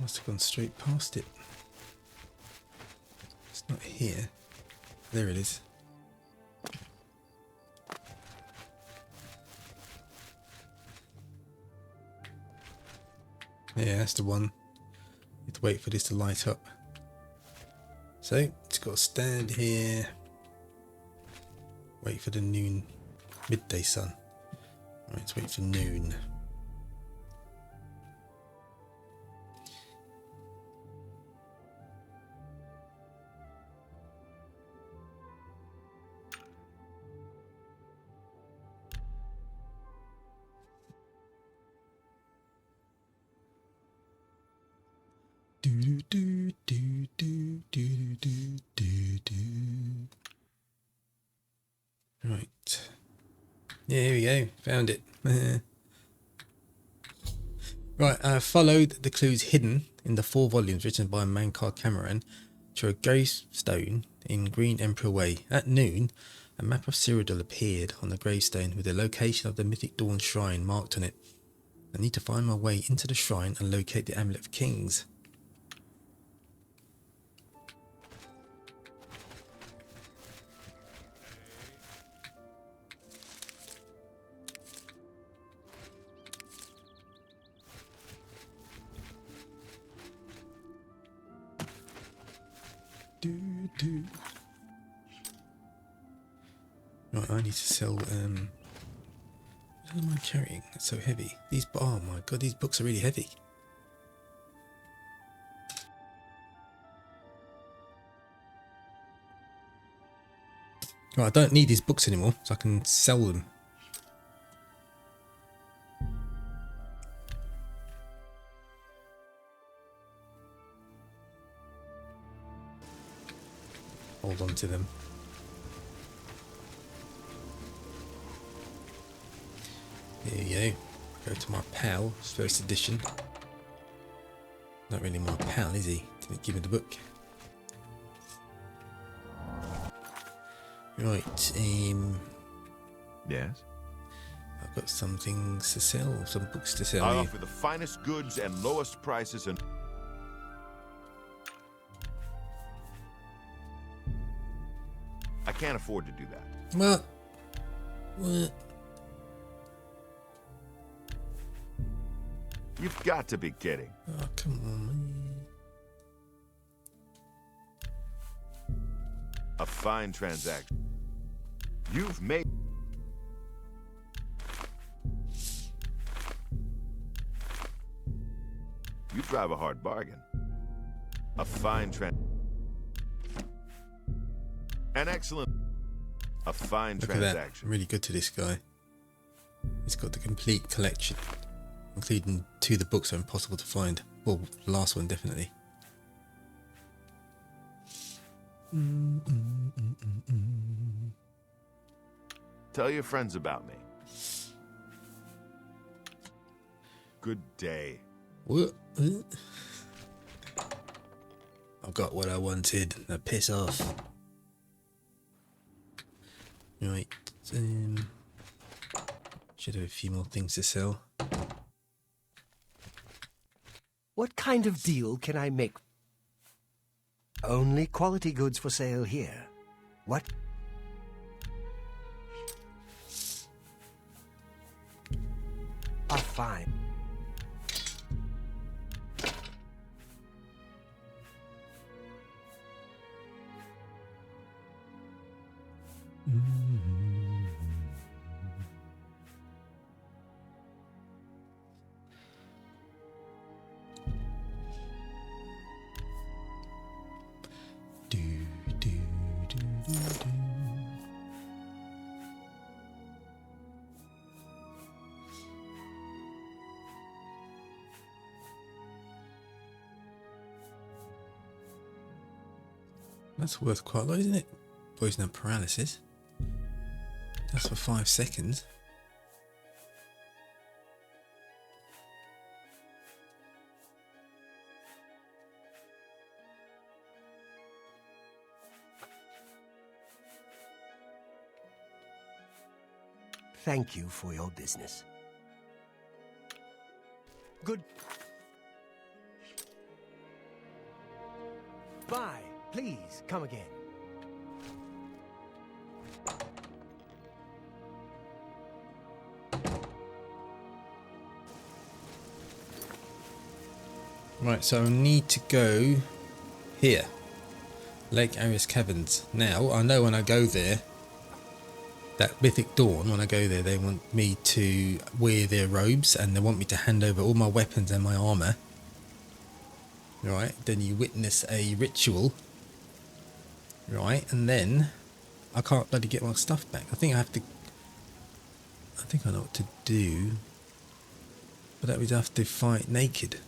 [SPEAKER 1] Must have gone straight past it. It's not here. There it is. Yeah, that's the one. You have to wait for this to light up. So, it's got to stand here, wait for the midday sun. Right, let's wait for noon. do, do, do, do, do, do, do, do. Right. Yeah, here we go. Found it. Right, I followed the clues hidden in the 4 volumes written by Mankar Cameron to a gravestone in Green Emperor Way. At noon, a map of Cyrodiil appeared on the gravestone with the location of the Mythic Dawn shrine marked on it. I need to find my way into the shrine and locate the Amulet of Kings. Right, I need to sell, what am I carrying? It's so heavy. These, oh my god, these books are really heavy. Right, I don't need these books anymore, so I can sell them. Hold on to them. There you go. Go to my pal, first edition. Not really my pal, is he? Didn't give me the book. Right,
[SPEAKER 4] Yes?
[SPEAKER 1] I've got some things to sell, some books to sell.
[SPEAKER 4] I
[SPEAKER 1] Here.
[SPEAKER 4] offer the finest goods and lowest prices and... I can't afford to do that.
[SPEAKER 1] What? What?
[SPEAKER 4] You've got to be kidding.
[SPEAKER 1] Oh, come on, man.
[SPEAKER 4] A fine transaction. You've made... You drive a hard bargain. A fine An excellent... A fine
[SPEAKER 1] Look at
[SPEAKER 4] transaction.
[SPEAKER 1] that. I'm really good to this guy. He's got the complete collection, including 2 of the books are impossible to find. Well, the last one definitely.
[SPEAKER 4] Tell your friends about me. Good day.
[SPEAKER 1] What? I've got what I wanted. Now piss off. Right. Should have a few more things to sell.
[SPEAKER 5] What kind of deal can I make? Only quality goods for sale here. What? Fine.
[SPEAKER 1] That's worth quite a lot, isn't it? Poison and paralysis. That's for 5 seconds.
[SPEAKER 5] Thank you for your business. Good. Bye. Please, come again.
[SPEAKER 1] Right, so I need to go here. Lake Aris Caverns. Now, I know when I go there, that Mythic Dawn, when I go there, they want me to wear their robes and they want me to hand over all my weapons and my armour. Right, then you witness a ritual. Right, and then I can't bloody get my stuff back. I think I know what to do. But that means I have to fight naked.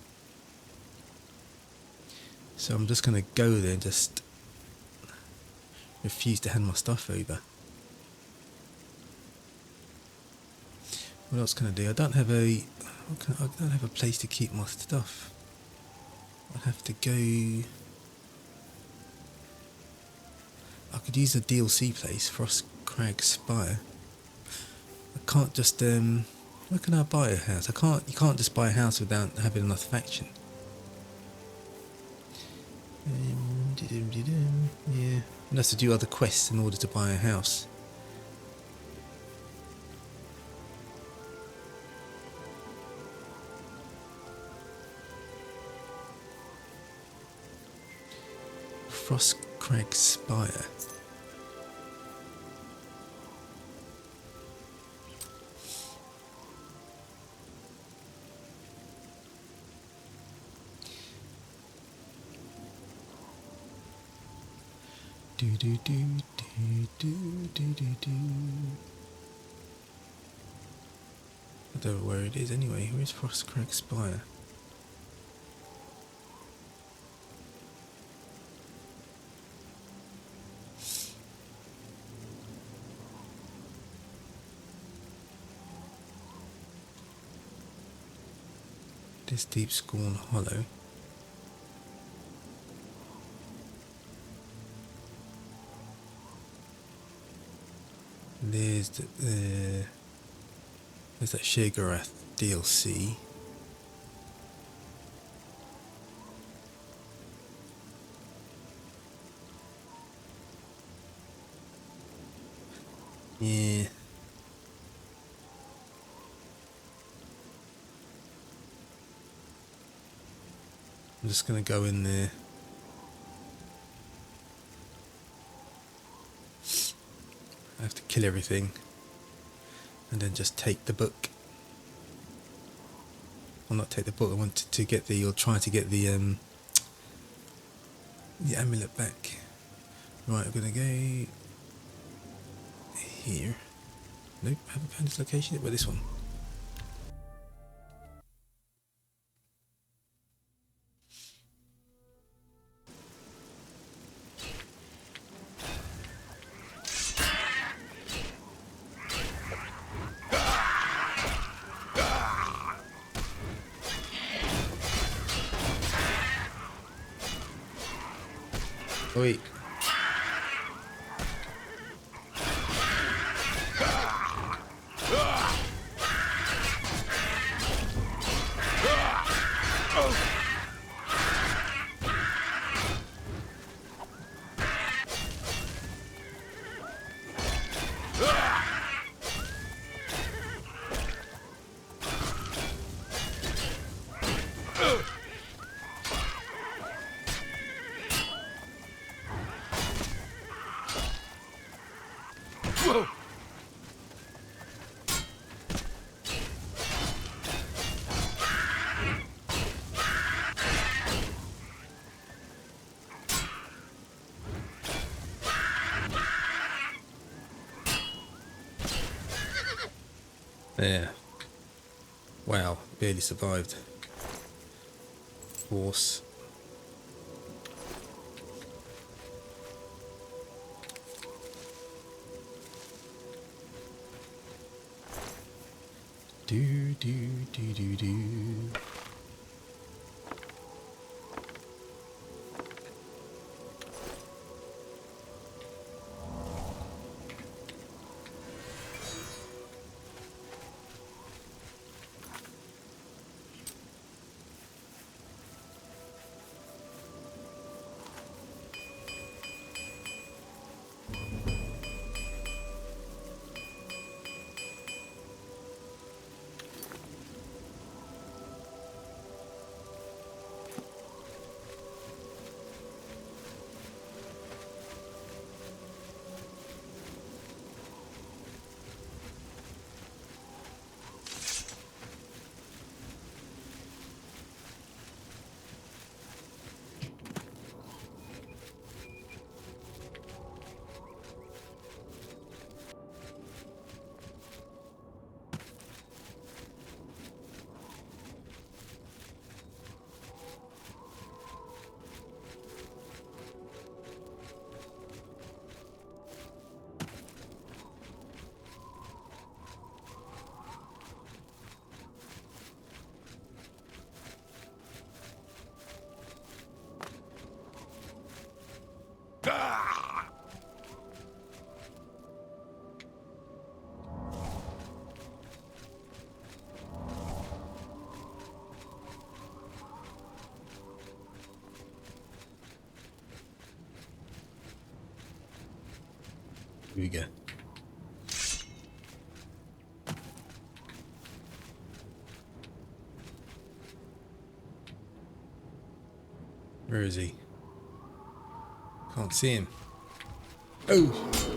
[SPEAKER 1] So I'm just going to go there and just refuse to hand my stuff over. What else can I do? I don't have a place to keep my stuff. I'd have to go. I could use a DLC place, Frostcrag Spire. I can't just where can I buy a house? You can't just buy a house without having enough faction. Yeah. And have to do other quests in order to buy a house. Frostcrag Spire. Do do do do do do do do. I don't know where it is anyway. Where's Frostcrag Spire? This Deep Scorn Hollow. There's that Sheogorath DLC. Yeah. I'm just gonna go in there. I have to kill everything and then just take the book. Well, not take the book. I wanted to get or try to get the amulet back. Right, I'm gonna go here. Nope, I haven't found this location yet, but this one. Wait. There. Wow, barely survived. Horse. Do do do do do. we go. Where is he? Can't see him. Oh!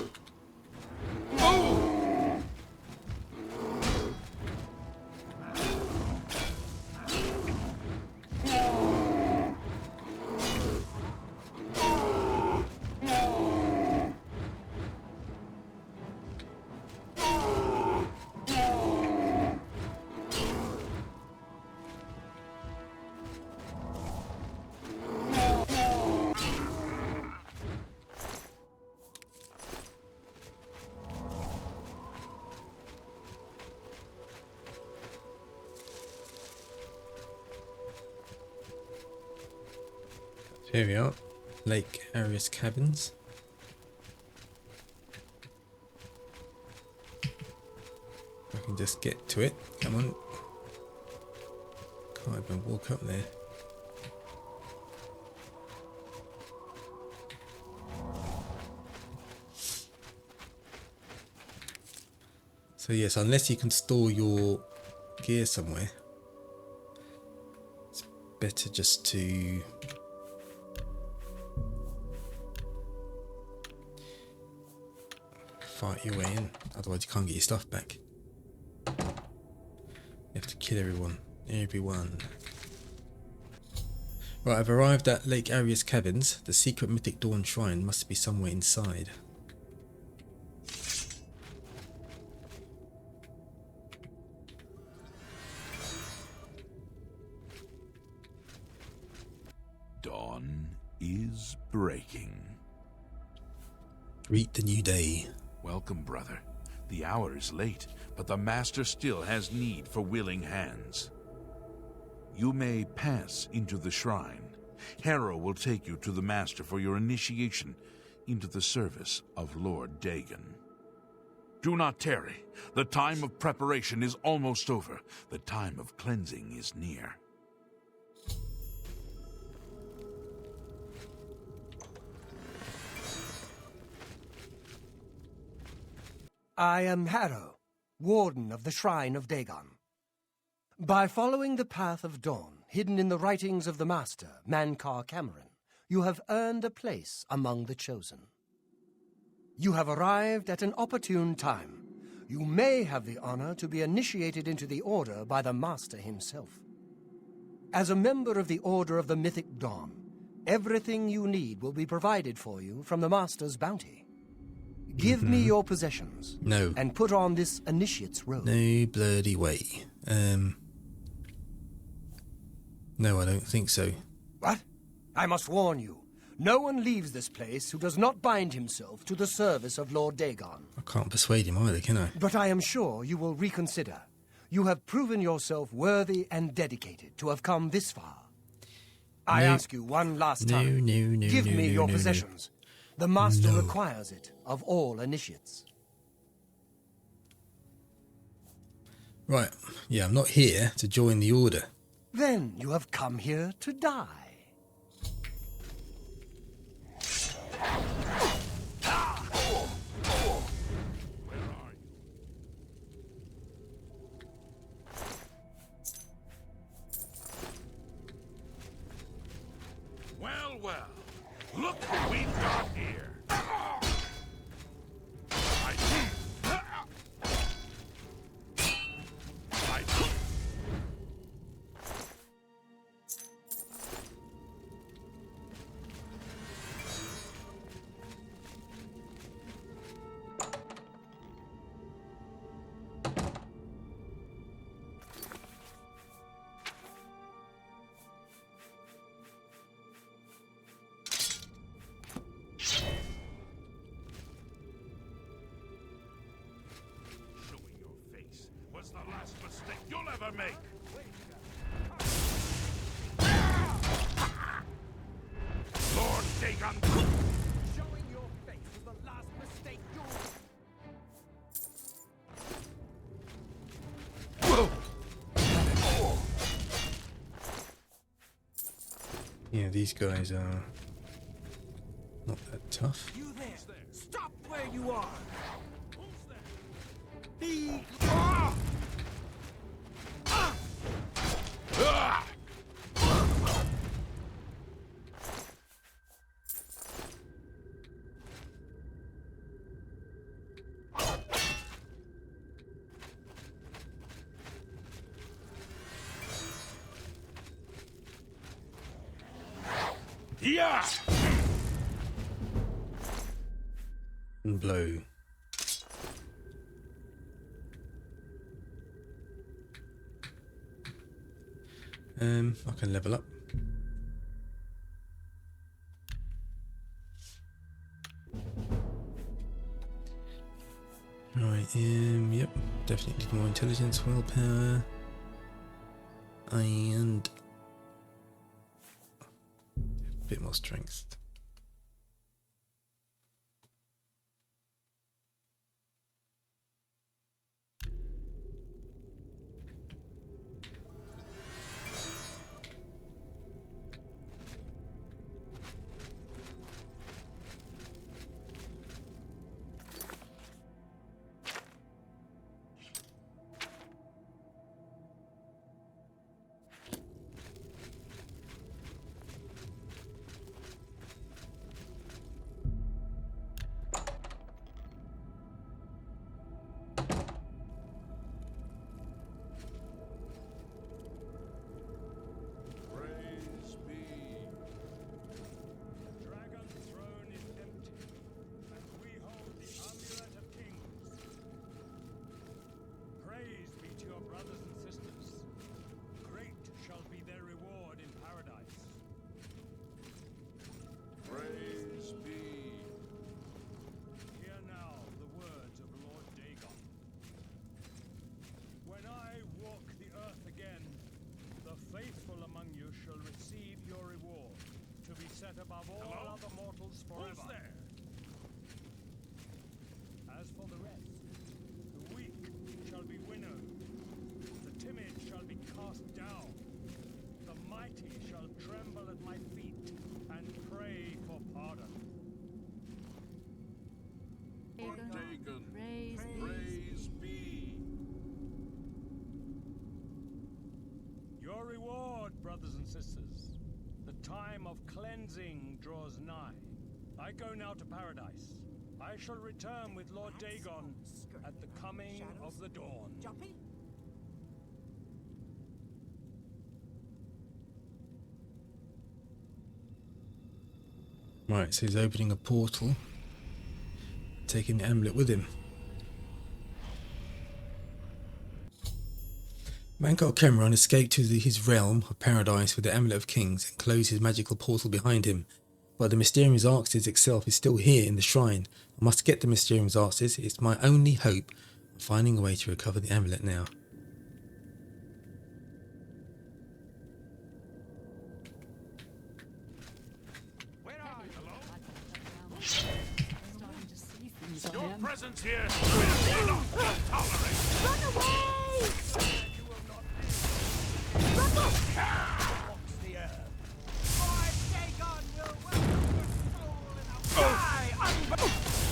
[SPEAKER 1] Here we are, Lake Arius Cabins. I can just get to it. Come on. Can't even walk up there. So yes, unless you can store your gear somewhere, it's better just to fight your way in, otherwise you can't get your stuff back. You have to kill everyone. Right, I've arrived at Lake Arius Cabins. The secret Mythic Dawn shrine must be somewhere inside.
[SPEAKER 8] Dawn is breaking.
[SPEAKER 1] Greet the new day.
[SPEAKER 8] Welcome, brother. The hour is late, but the Master still has need for willing hands. You may pass into the shrine. Hera will take you to the Master for your initiation into the service of Lord Dagon. Do not tarry. The time of preparation is almost over. The time of cleansing is near.
[SPEAKER 5] I am Harrow, Warden of the Shrine of Dagon. By following the path of dawn, hidden in the writings of the Master, Mankar Cameron, you have earned a place among the Chosen. You have arrived at an opportune time. You may have the honor to be initiated into the Order by the Master himself. As a member of the Order of the Mythic Dawn, everything you need will be provided for you from the Master's bounty. Give me your possessions.
[SPEAKER 1] No.
[SPEAKER 5] And put on this initiate's robe.
[SPEAKER 1] No bloody way. No, I don't think so.
[SPEAKER 5] What? I must warn you. No one leaves this place who does not bind himself to the service of Lord Dagon.
[SPEAKER 1] I can't persuade him either, can I?
[SPEAKER 5] But I am sure you will reconsider. You have proven yourself worthy and dedicated to have come this far. I ask you one last time. Give me your possessions. The Master requires it of all initiates.
[SPEAKER 1] Right, yeah, I'm not here to join the Order.
[SPEAKER 5] Then you have come here to die.
[SPEAKER 8] Well, well. Look what we've got here. Make. Lord Dagon.
[SPEAKER 5] Showing your face is the last mistake
[SPEAKER 1] Yeah, these guys are Not that tough.
[SPEAKER 7] You there! Stop where you are! Be...
[SPEAKER 8] Yeah!
[SPEAKER 1] And blow. I can level up. Right, yep, definitely need more intelligence, willpower, and a bit more strength.
[SPEAKER 11] Praise be. The dragon's throne is empty, and we hold the amulet of kings. Praise be to your brothers and sisters. Great shall be their reward in paradise. Praise be. Hear now the words of Lord Dagon. When I walk the earth again, the faithful among you shall receive your reward, to be set above all other mortals forever. As for the rest, the weak shall be winnowed, the timid shall be cast down, the mighty shall tremble at my feet and pray for pardon.
[SPEAKER 8] Dagon,
[SPEAKER 3] Praise
[SPEAKER 8] be.
[SPEAKER 11] Your reward, brothers and sisters. The time of cleansing draws nigh. I go now to paradise. I shall return with Lord Dagon at the coming of the dawn.
[SPEAKER 9] Jumpy?
[SPEAKER 1] Right, so he's opening a portal, taking the amulet with him. Mankar Cameron escaped to his realm of paradise with the Amulet of Kings and closed his magical portal behind him. But the Mysterious Arxes itself is still here in the shrine. I must get the Mysterious Arxes. It's my only hope of finding a way to recover the amulet now.
[SPEAKER 11] Where are you? Hello?
[SPEAKER 8] Your presence here will not be tolerated.
[SPEAKER 3] Run away!
[SPEAKER 11] Walks the earth. Lord Dagon will welcome your soul in a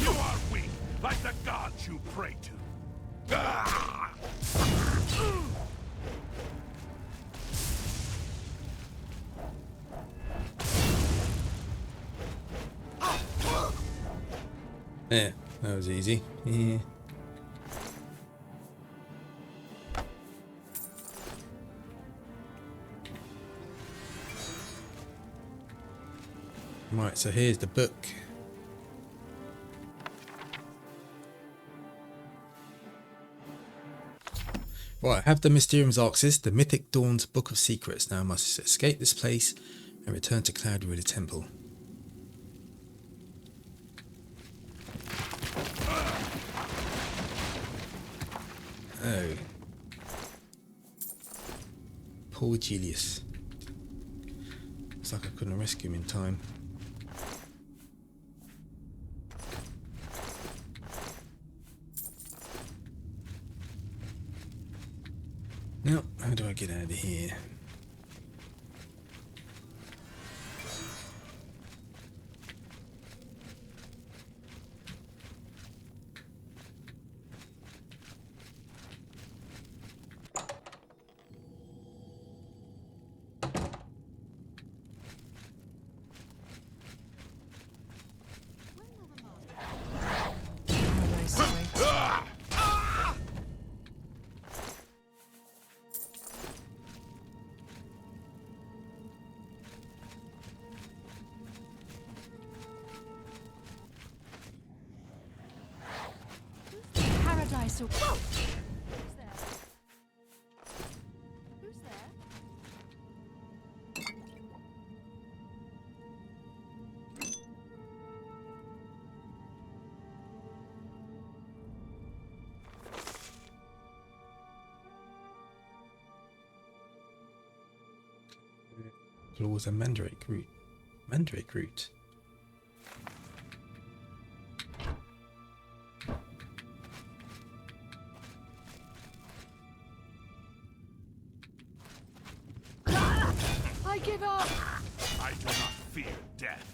[SPEAKER 8] You are weak, like the gods you pray to.
[SPEAKER 1] There, that was easy. Yeah. Right, so here's the book. Right, I have the Mysterious Arxes, the Mythic Dawn's Book of Secrets. Now I must escape this place and return to Cloud Ruler Temple. Oh. Poor Julius. Looks like I couldn't rescue him in time. Now, how do I get out of here?
[SPEAKER 3] so... Whoa! Who's there? Who's there?
[SPEAKER 1] Claws and mandrake root. Mandrake root.
[SPEAKER 3] I give up!
[SPEAKER 8] I do not fear death.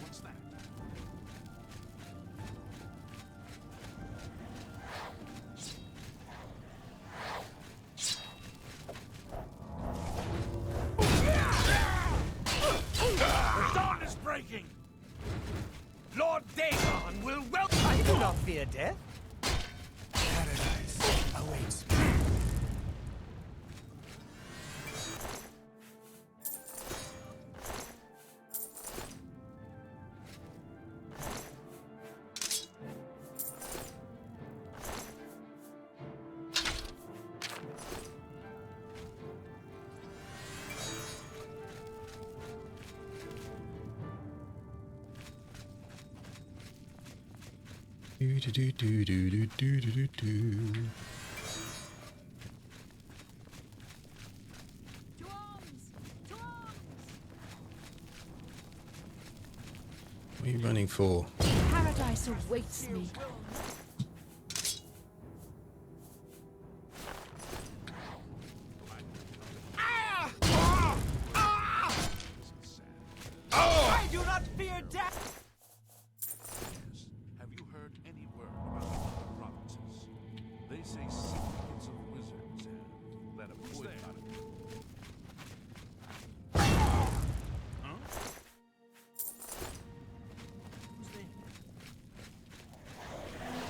[SPEAKER 8] What's that? The dawn is breaking! Lord Dagon will welcome
[SPEAKER 5] I do not fear death. Paradise awaits me.
[SPEAKER 1] Do do do do do do do do do.
[SPEAKER 3] To arms! To arms!
[SPEAKER 1] What are you running for?
[SPEAKER 3] Paradise awaits me.
[SPEAKER 7] I do not fear death!
[SPEAKER 8] Have you heard any word about the other provinces? They say syndicates of wizards have led a boycott.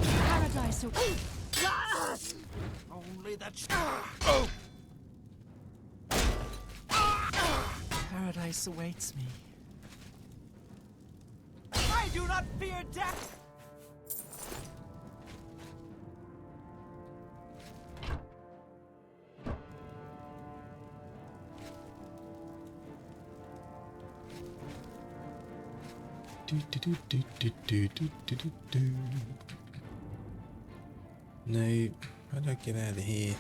[SPEAKER 3] Paradise awaits
[SPEAKER 7] Only that
[SPEAKER 9] Paradise awaits me.
[SPEAKER 7] I do not fear death!
[SPEAKER 1] Do do do do do do do do do do. No, how do I get out of here?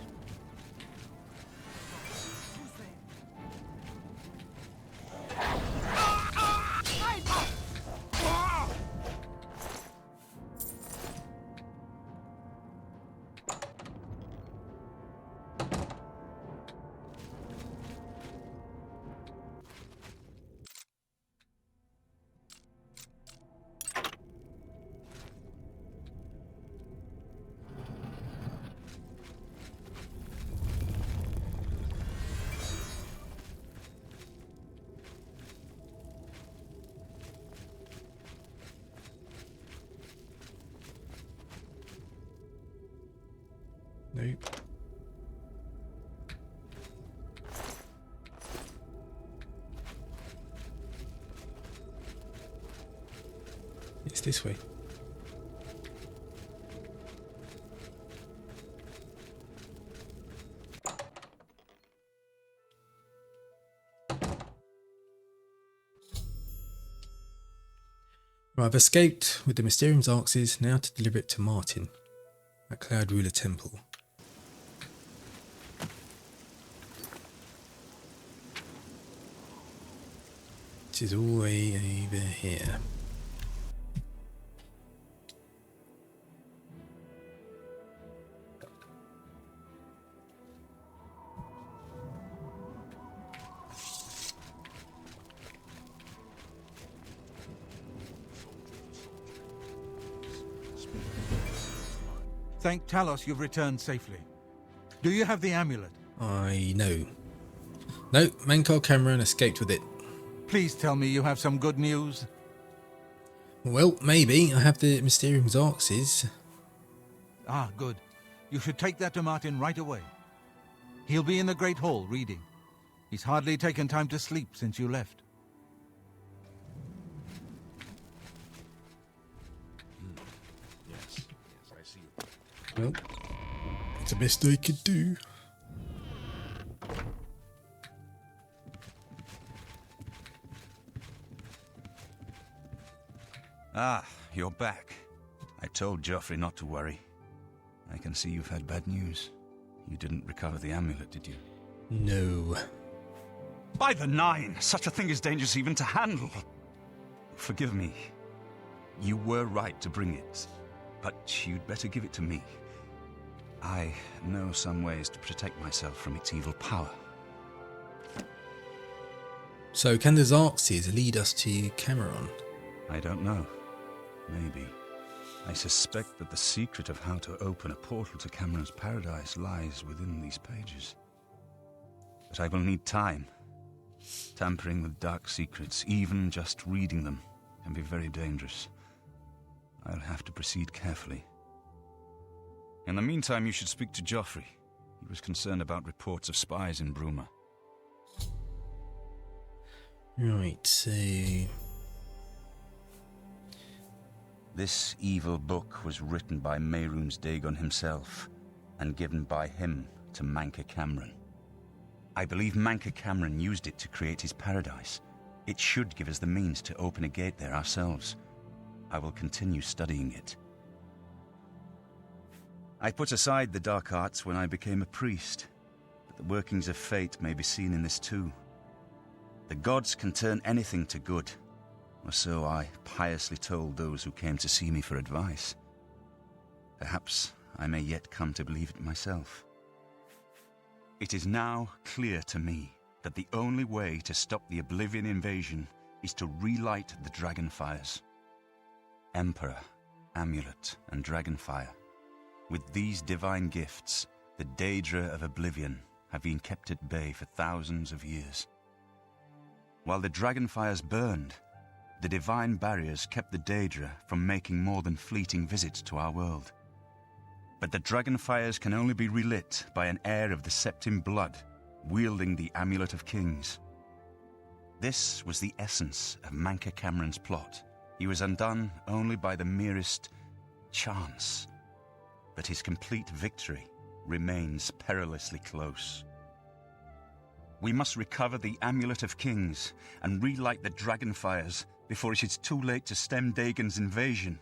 [SPEAKER 1] Nope. It's this way. Right, I've escaped with the Mysterium's axes, now to deliver it to Martin at Cloud Ruler Temple. Which is all the way over here.
[SPEAKER 7] Thank Talos you've returned safely. Do you have the amulet?
[SPEAKER 1] I know. No, Mankar Cameron escaped with it.
[SPEAKER 7] Please tell me you have some good news.
[SPEAKER 1] Well, maybe. I have the Mysterium's axes.
[SPEAKER 7] Ah, good. You should take that to Martin right away. He'll be in the Great Hall reading. He's hardly taken time to sleep since you left.
[SPEAKER 8] Yes, I see you.
[SPEAKER 1] Well, it's the best I could do.
[SPEAKER 12] Ah, you're back. I told Joffrey not to worry. I can see you've had bad news. You didn't recover the amulet, did you?
[SPEAKER 1] No.
[SPEAKER 12] By the Nine! Such a thing is dangerous even to handle. Forgive me. You were right to bring it, but you'd better give it to me. I know some ways to protect myself from its evil power.
[SPEAKER 1] So can the Xerxes lead us to Cameron?
[SPEAKER 12] I don't know. Maybe. I suspect that the secret of how to open a portal to Cameron's paradise lies within these pages. But I will need time. Tampering with dark secrets, even just reading them, can be very dangerous. I'll have to proceed carefully. In the meantime, you should speak to Joffrey. He was concerned about reports of spies in Bruma.
[SPEAKER 1] Right, so...
[SPEAKER 12] This evil book was written by Mehrunes Dagon himself, and given by him to Manca Cameron. I believe Manca Cameron used it to create his paradise. It should give us the means to open a gate there ourselves. I will continue studying it. I put aside the dark arts when I became a priest, but the workings of fate may be seen in this too. The gods can turn anything to good, or so I piously told those who came to see me for advice. Perhaps I may yet come to believe it myself. It is now clear to me that the only way to stop the Oblivion invasion is to relight the Dragonfires. Emperor, Amulet, and Dragonfire. With these divine gifts, the Daedra of Oblivion have been kept at bay for thousands of years. While the Dragonfires burned, the divine barriers kept the Daedra from making more than fleeting visits to our world. But the Dragonfires can only be relit by an heir of the Septim blood, wielding the Amulet of Kings. This was the essence of Manca Cameron's plot. He was undone only by the merest chance. But his complete victory remains perilously close. We must recover the Amulet of Kings and relight the Dragonfires before it is too late to stem Dagon's invasion.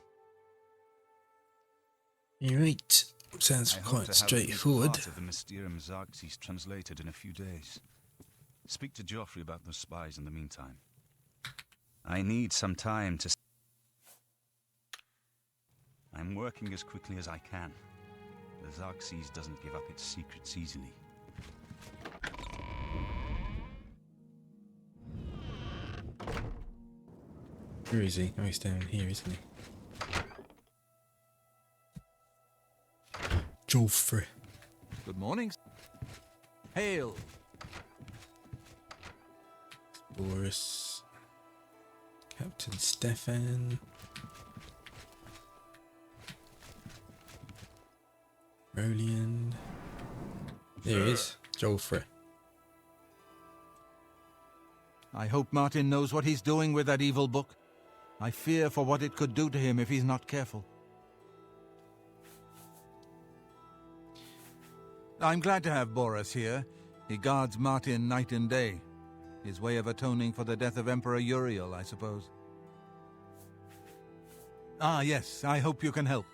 [SPEAKER 1] Right, sounds quite straightforward.
[SPEAKER 12] Part of the Mysterium Xerxes translated in a few days. Speak to Joffrey about those spies in the meantime. I need some time to... I'm working as quickly as I can. The Xerxes doesn't give up its secrets easily.
[SPEAKER 1] Where is he? Oh, he's down here, isn't he? Joffrey.
[SPEAKER 7] Good morning. Hail.
[SPEAKER 1] Baurus. Captain Stefan. Rolian. There he is. Joffrey.
[SPEAKER 7] I hope Martin knows what he's doing with that evil book. I fear for what it could do to him if he's not careful. I'm glad to have Baurus here. He guards Martin night and day. His way of atoning for the death of Emperor Uriel, I suppose. Ah, yes, I hope you can help.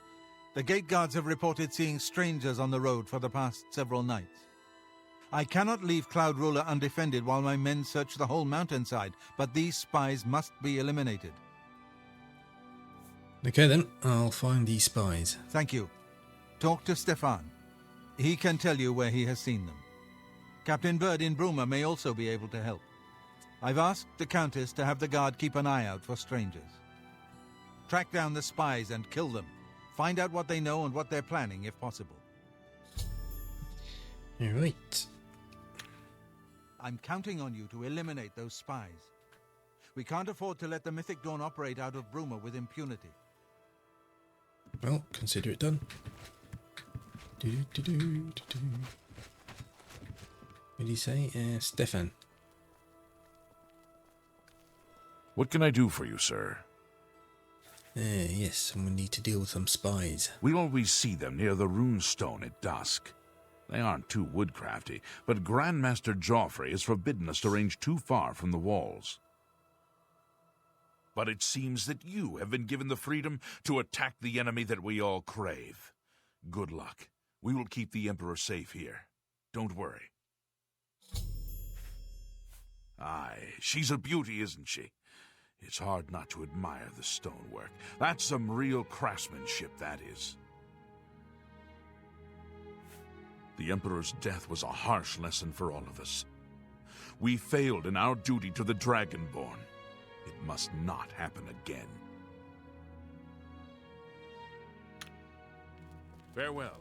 [SPEAKER 7] The gate guards have reported seeing strangers on the road for the past several nights. I cannot leave Cloud Ruler undefended while my men search the whole mountainside, but these spies must be eliminated.
[SPEAKER 1] Okay then, I'll find these spies.
[SPEAKER 7] Thank you. Talk to Stefan. He can tell you where he has seen them. Captain Bird in Bruma may also be able to help. I've asked the Countess to have the guard keep an eye out for strangers. Track down the spies and kill them. Find out what they know and what they're planning, if possible.
[SPEAKER 1] Alright.
[SPEAKER 7] I'm counting on you to eliminate those spies. We can't afford to let the Mythic Dawn operate out of Bruma with impunity.
[SPEAKER 1] Well, consider it done. What did he say? Stefan.
[SPEAKER 8] What can I do for you, sir?
[SPEAKER 1] Yes, someone need to deal with some spies.
[SPEAKER 8] We always see them near the rune stone at dusk. They aren't too woodcrafty, but Grandmaster Joffrey has forbidden us to range too far from the walls. But it seems that you have been given the freedom to attack the enemy that we all crave. Good luck. We will keep the Emperor safe here. Don't worry. Aye, she's a beauty, isn't she? It's hard not to admire the stonework. That's some real craftsmanship, that is. The Emperor's death was a harsh lesson for all of us. We failed in our duty to the Dragonborn. It must not happen again. Farewell.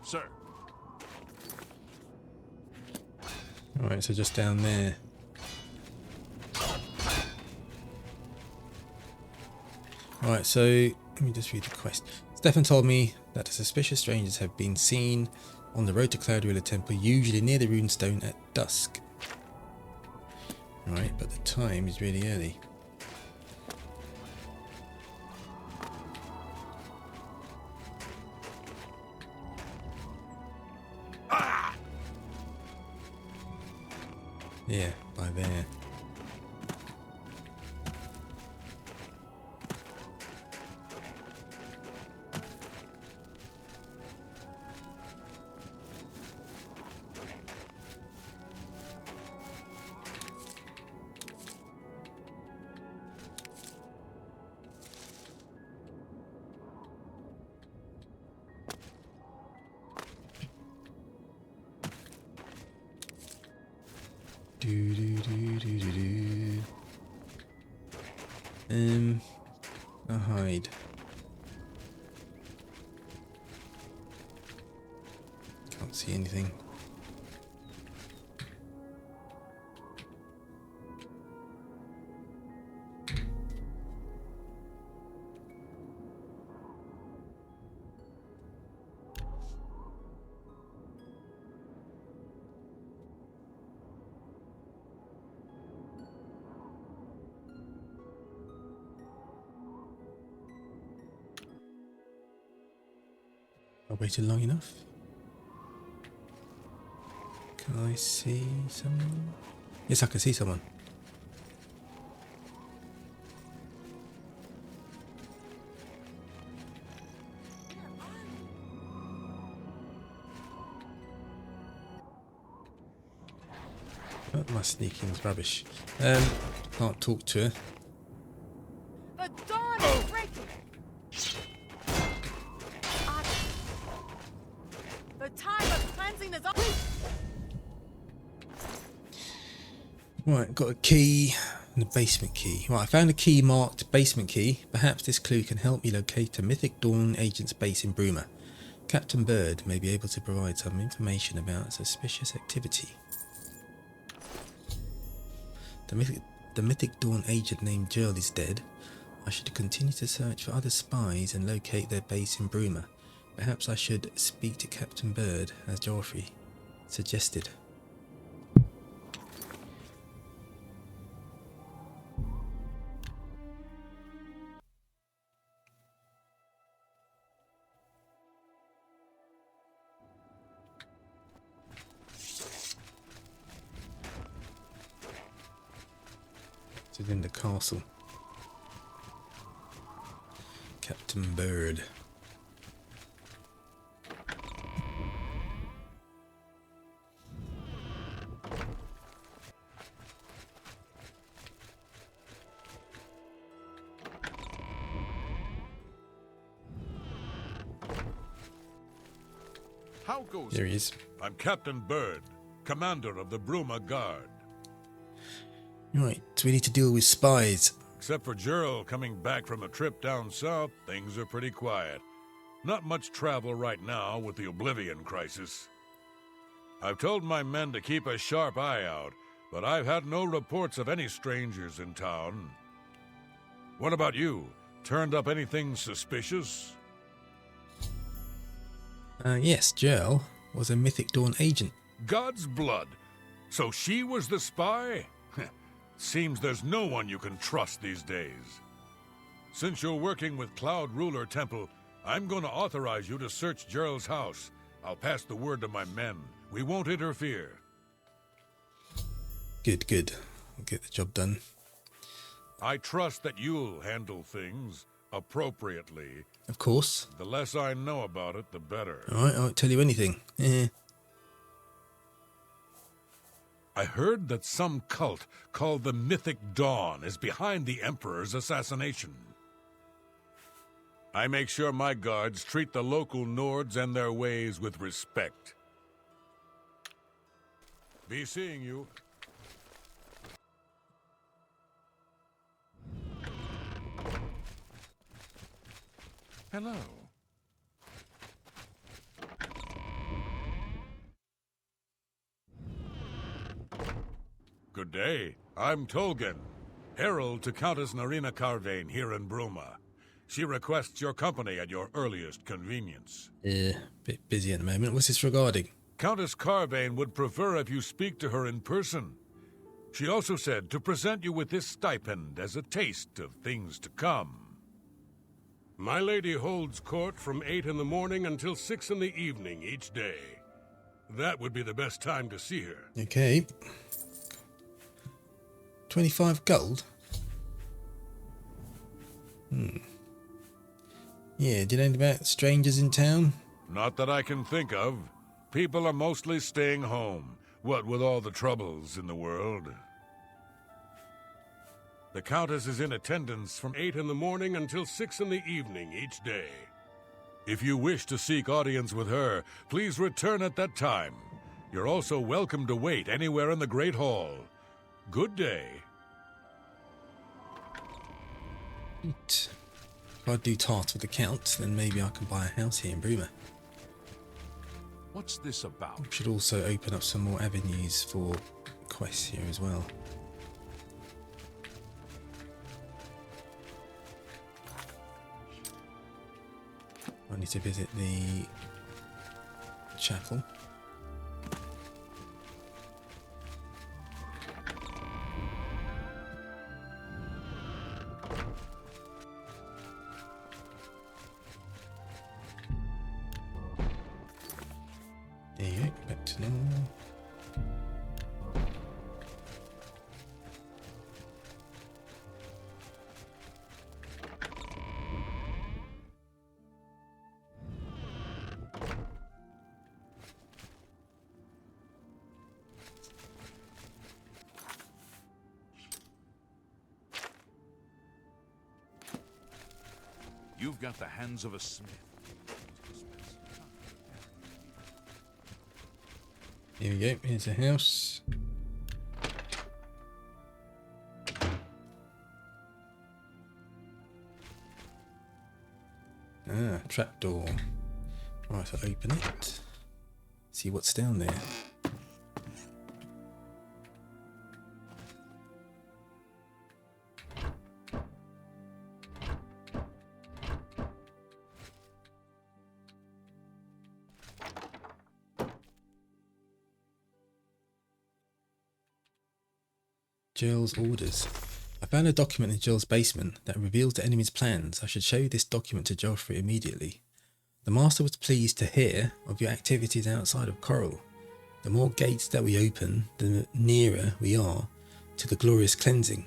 [SPEAKER 8] Sir.
[SPEAKER 1] Alright, so just down there. Alright, so let me just read the quest. Stefan told me that the suspicious strangers have been seen on the road to Cloudwheeler Temple, usually near the runestone at dusk. Right, but the time is really early. Yeah, by there. I'll hide. Can't see anything. I waited long enough. Can I see someone? Yes, I can see someone. Oh, my sneaking's rubbish. Can't talk to her.
[SPEAKER 2] The dawn is breaking. The time of cleansing is over.
[SPEAKER 1] Right, got a key and a basement key. Right, I found a key marked basement key. Perhaps this clue can help me locate a Mythic Dawn agent's base in Bruma. Captain Bird may be able to provide some information about suspicious activity. The Mythic Dawn agent named Jill is dead. I should continue to search for other spies and locate their base in Bruma. Perhaps I should speak to Captain Bird, as Joffrey suggested. It's in the castle. Captain Bird.
[SPEAKER 13] How goes
[SPEAKER 1] There he is.
[SPEAKER 13] I'm Captain Bird, commander of the Bruma Guard.
[SPEAKER 1] Right, so we need to deal with spies.
[SPEAKER 13] Except for Gerald coming back from a trip down south, things are pretty quiet. Not much travel right now with the Oblivion crisis. I've told my men to keep a sharp eye out, but I've had no reports of any strangers in town. What about you? Turned up anything suspicious?
[SPEAKER 1] Yes, Gerald was a Mythic Dawn agent.
[SPEAKER 13] God's blood. So she was the spy? Seems there's no one you can trust these days. Since you're working with Cloud Ruler Temple, I'm going to authorize you to search Gerald's house. I'll pass the word to my men. We won't interfere.
[SPEAKER 1] Good, good. I'll get the job done.
[SPEAKER 13] I trust that you'll handle things appropriately.
[SPEAKER 1] Of course.
[SPEAKER 13] The less I know about it, the better.
[SPEAKER 1] Alright, I won't tell you anything.
[SPEAKER 13] I heard that some cult called the Mythic Dawn is behind the Emperor's assassination. I make sure my guards treat the local Nords and their ways with respect. Be seeing you. Hello. Good day. I'm Tolgan, herald to Countess Narina Carvane here in Bruma. She requests your company at your earliest convenience.
[SPEAKER 1] Bit busy at the moment. What's this regarding?
[SPEAKER 13] Countess Carvane would prefer if you speak to her in person. She also said to present you with this stipend as a taste of things to come. My lady holds court from 8 in the morning until 6 in the evening each day. That would be the best time to see her.
[SPEAKER 1] Okay. 25 gold? Yeah, do you know anything about strangers in town?
[SPEAKER 13] Not that I can think of. People are mostly staying home, what with all the troubles in the world. The Countess is in attendance from 8 in the morning until 6 in the evening each day. If you wish to seek audience with her, please return at that time. You're also welcome to wait anywhere in the Great Hall. Good day.
[SPEAKER 1] Right. If I do tasks with the Count, then maybe I can buy a house here in Bruma.
[SPEAKER 8] What's this about?
[SPEAKER 1] Should also open up some more avenues for quests here as well. I need to visit the chapel. There you go, back to normal.
[SPEAKER 8] You've got the hands of a smith.
[SPEAKER 1] Here we go, here's the house. Ah, trapdoor. Right, so open it. See what's down there. Jill's orders. I found a document in Jill's basement that reveals the enemy's plans. I should show this document to Joffrey immediately. The Master was pleased to hear of your activities outside of Coral. The more gates that we open, the nearer we are to the glorious cleansing.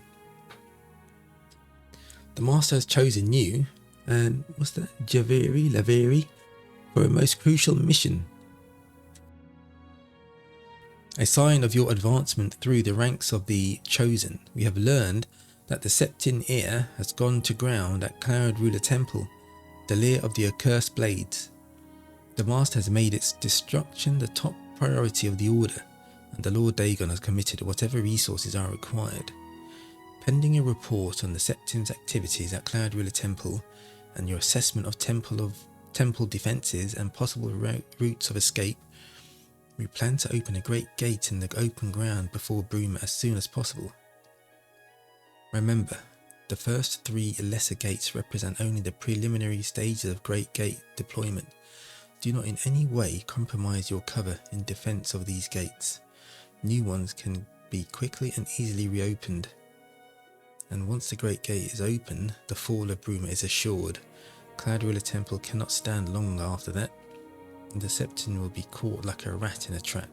[SPEAKER 1] The Master has chosen you, and what's that? Laveri, for a most crucial mission. A sign of your advancement through the ranks of the Chosen. We have learned that the Septin Ear has gone to ground at Cloud Ruler Temple, the lair of the accursed blades. The Master has made its destruction the top priority of the Order, and the Lord Dagon has committed whatever resources are required. Pending a report on the Septim's activities at Cloud Ruler Temple and your assessment of temple defences and possible routes of escape, we plan to open a great gate in the open ground before Bruma as soon as possible. Remember, the first 3 lesser gates represent only the preliminary stages of Great Gate deployment. Do not in any way compromise your cover in defence of these gates. New ones can be quickly and easily reopened. And once the Great Gate is open, the fall of Bruma is assured. Cloud Ruler Temple cannot stand long after that, and the Septim will be caught like a rat in a trap.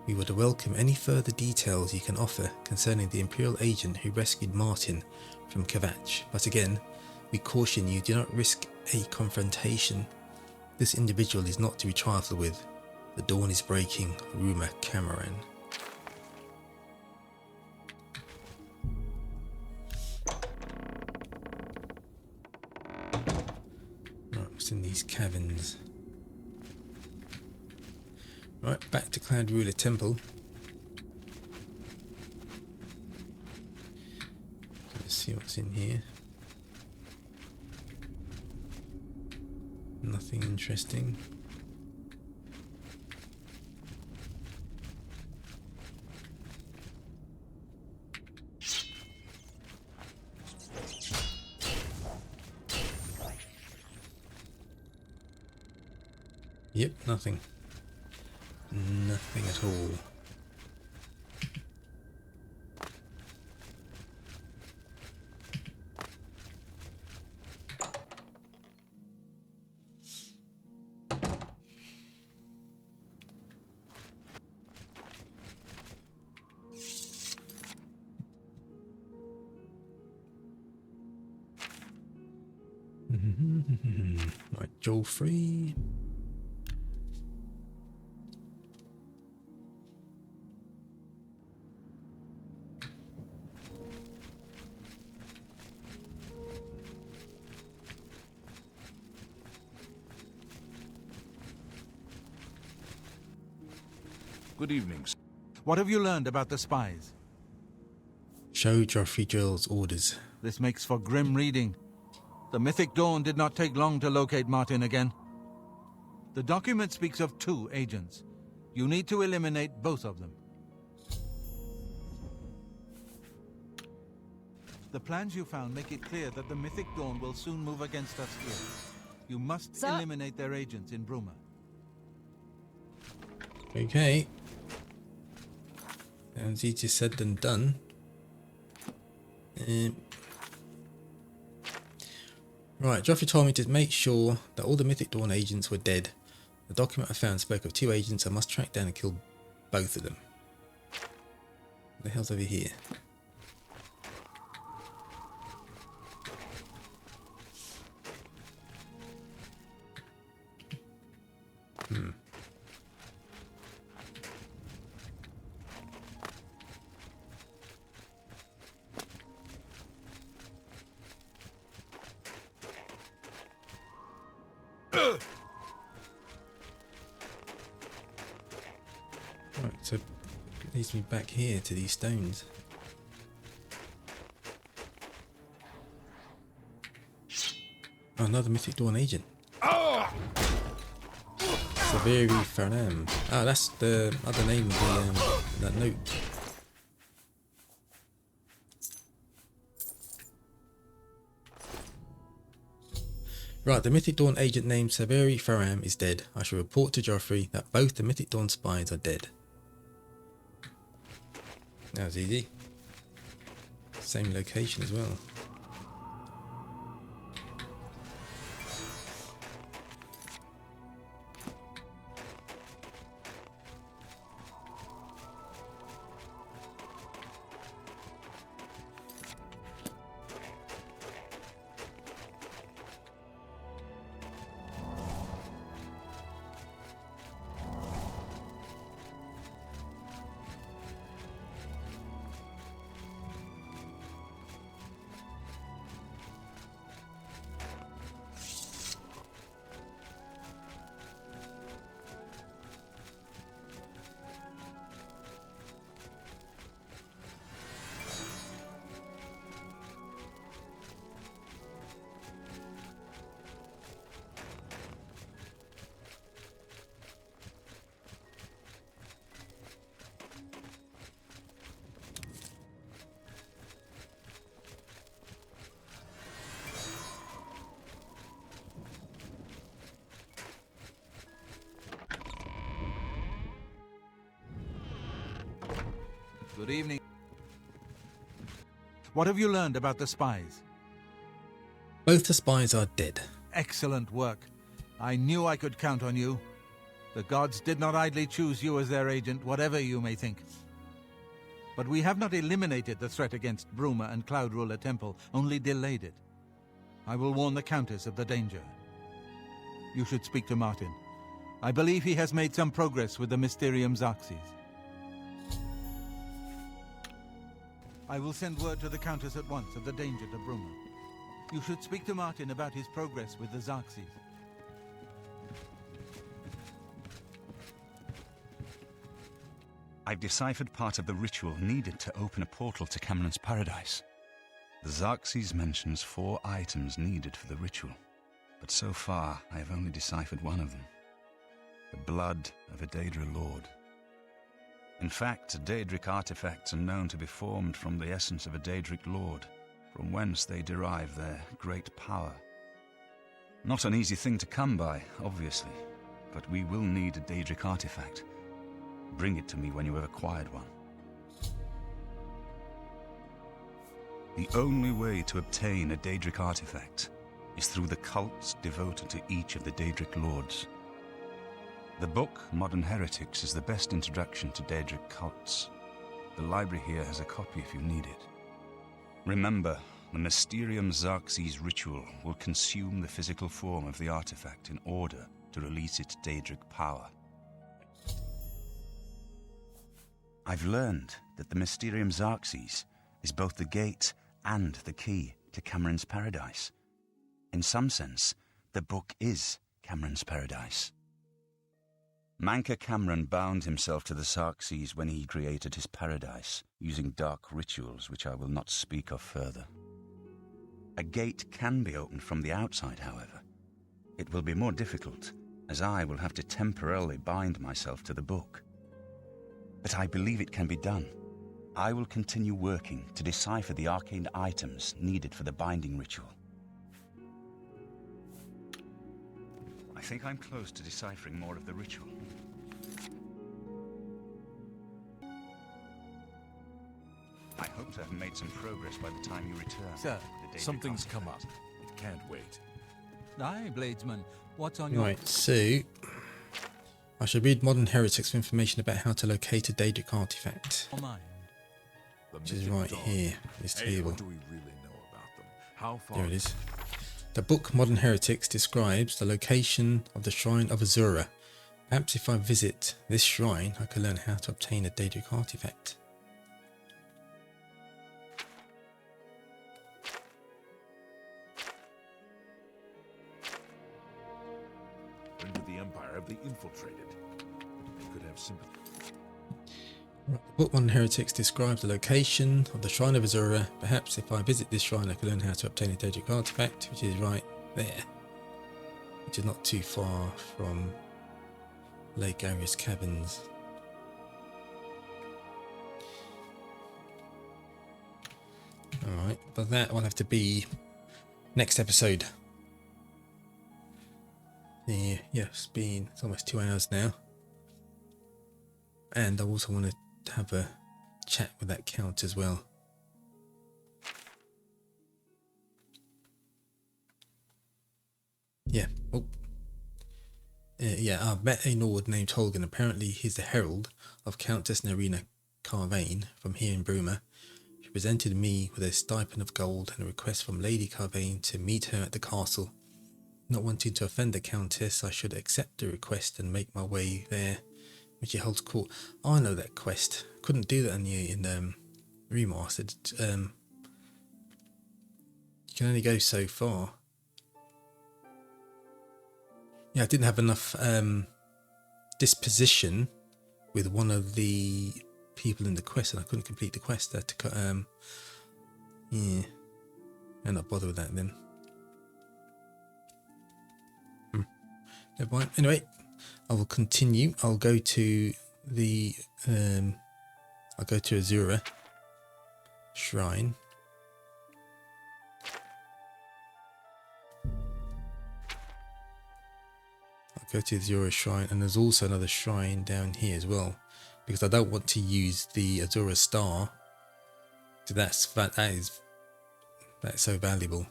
[SPEAKER 1] We would welcome any further details you can offer concerning the Imperial agent who rescued Martin from Kvatch, but again, we caution you, do not risk a confrontation. This individual is not to be trifled with. The dawn is breaking, Rumor Cameron. Right, what's in these caverns? Right, back to Cloud Ruler Temple. Let's see what's in here. Nothing interesting. Yep, nothing. Nothing at all. Right, Joel free.
[SPEAKER 8] Good evening.
[SPEAKER 7] What have you learned about the spies?
[SPEAKER 1] Show Joffrey Joel's orders.
[SPEAKER 7] This makes for grim reading. The Mythic Dawn did not take long to locate Martin again. The document speaks of 2 agents. You need to eliminate both of them. The plans you found make it clear that the Mythic Dawn will soon move against us here. You must eliminate their agents in Bruma.
[SPEAKER 1] Okay. Sounds easier said than done. Right, Joffrey told me to make sure that all the Mythic Dawn agents were dead. The document I found spoke of 2 agents. I must track down and kill both of them. What the hell's over here? Right, so it leads me back here to these stones. Oh, another Mythic Dawn agent. Severi Faram. Ah, that's the other name of the that note. Right, the Mythic Dawn agent named Severi Faram is dead. I shall report to Joffrey that both the Mythic Dawn spies are dead. That was easy. Same location as well.
[SPEAKER 7] Good evening. What have you learned about the spies?
[SPEAKER 1] Both the spies are dead.
[SPEAKER 7] Excellent work. I knew I could count on you. The gods did not idly choose you as their agent, whatever you may think. But we have not eliminated the threat against Bruma and Cloud Ruler Temple, only delayed it. I will warn the Countess of the danger. You should speak to Martin. I believe he has made some progress with the Mysterium Xarxes. I will send word to the Countess at once of the danger to Bruma. You should speak to Martin about his progress with the Xarxes.
[SPEAKER 12] I've deciphered part of the ritual needed to open a portal to Cameron's paradise. The Xarxes mentions 4 items needed for the ritual, but so far I have only deciphered one of them. The blood of a Daedra lord. In fact, Daedric artifacts are known to be formed from the essence of a Daedric lord, from whence they derive their great power. Not an easy thing to come by, obviously, but we will need a Daedric artifact. Bring it to me when you have acquired one. The only way to obtain a Daedric artifact is through the cults devoted to each of the Daedric lords. The book, Modern Heretics, is the best introduction to Daedric cults. The library here has a copy if you need it. Remember, the Mysterium Xarxes ritual will consume the physical form of the artifact in order to release its Daedric power. I've learned that the Mysterium Xarxes is both the gate and the key to Cameron's paradise. In some sense, the book is Cameron's paradise. Manca Cameron bound himself to the Xarxes when he created his paradise, using dark rituals which I will not speak of further. A gate can be opened from the outside, however. It will be more difficult, as I will have to temporarily bind myself to the book. But I believe it can be done. I will continue working to decipher the arcane items needed for the binding ritual. I think I'm close to deciphering more of the ritual. I hope to have made some progress by the time you return.
[SPEAKER 7] Sir,
[SPEAKER 8] Something's come up. Can't wait.
[SPEAKER 7] Aye, Bladesman. What's on your...
[SPEAKER 1] Right, so I should read Modern Heretics for information about how to locate a Daedric artifact.
[SPEAKER 7] Oh my.
[SPEAKER 1] Which is right here, this table.
[SPEAKER 8] What do we really know about them? How far?
[SPEAKER 1] There it is. The book Modern Heretics describes the location of the Shrine of Azura. Perhaps if I visit this shrine, I can learn how to obtain a Daedric artifact.
[SPEAKER 8] Into the Empire have they infiltrated? They could have sympathy.
[SPEAKER 1] Right, the book Modern Heretics describes the location of the Shrine of Azura. Perhaps if I visit this shrine, I can learn how to obtain a Daedric artifact, which is right there. Which is not too far from Lake Arius Caverns. Alright, but that will have to be next episode. Yeah, it's almost 2 hours now. And I also want to have a chat with that count as well. Yeah. Oh. I've met a Nord named Holgen. Apparently he's the herald of Countess Nerina Carvain from here in Bruma. She presented me with a stipend of gold and a request from Lady Carvain to meet her at the castle. Not wanting to offend the Countess, I should accept the request and make my way there when she holds court. Oh, I know that quest. Couldn't do that in remastered. You can only go so far. Yeah, I didn't have enough disposition with one of the people in the quest, and I couldn't complete the quest. I had to yeah, and not bother with that then. Never mind. Anyway, I will continue. I'll go to the Azura Shrine. I'll go to the Azura Shrine, and there's also another shrine down here as well. because I don't want to use the Azura Star. So that's so valuable.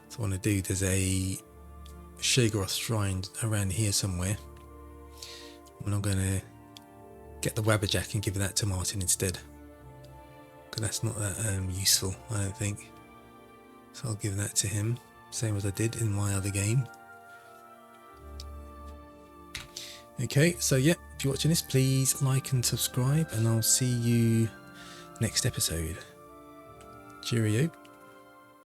[SPEAKER 1] So what I want to do, there's a Sheogorath shrine around here somewhere. And I'm going to get the Wabberjack and give that to Martin instead. Because that's not that useful, I don't think. So I'll give that to him, same as I did in my other game. Okay, so yeah, if you're watching this, please like and subscribe, and I'll see you next episode. Cheerio.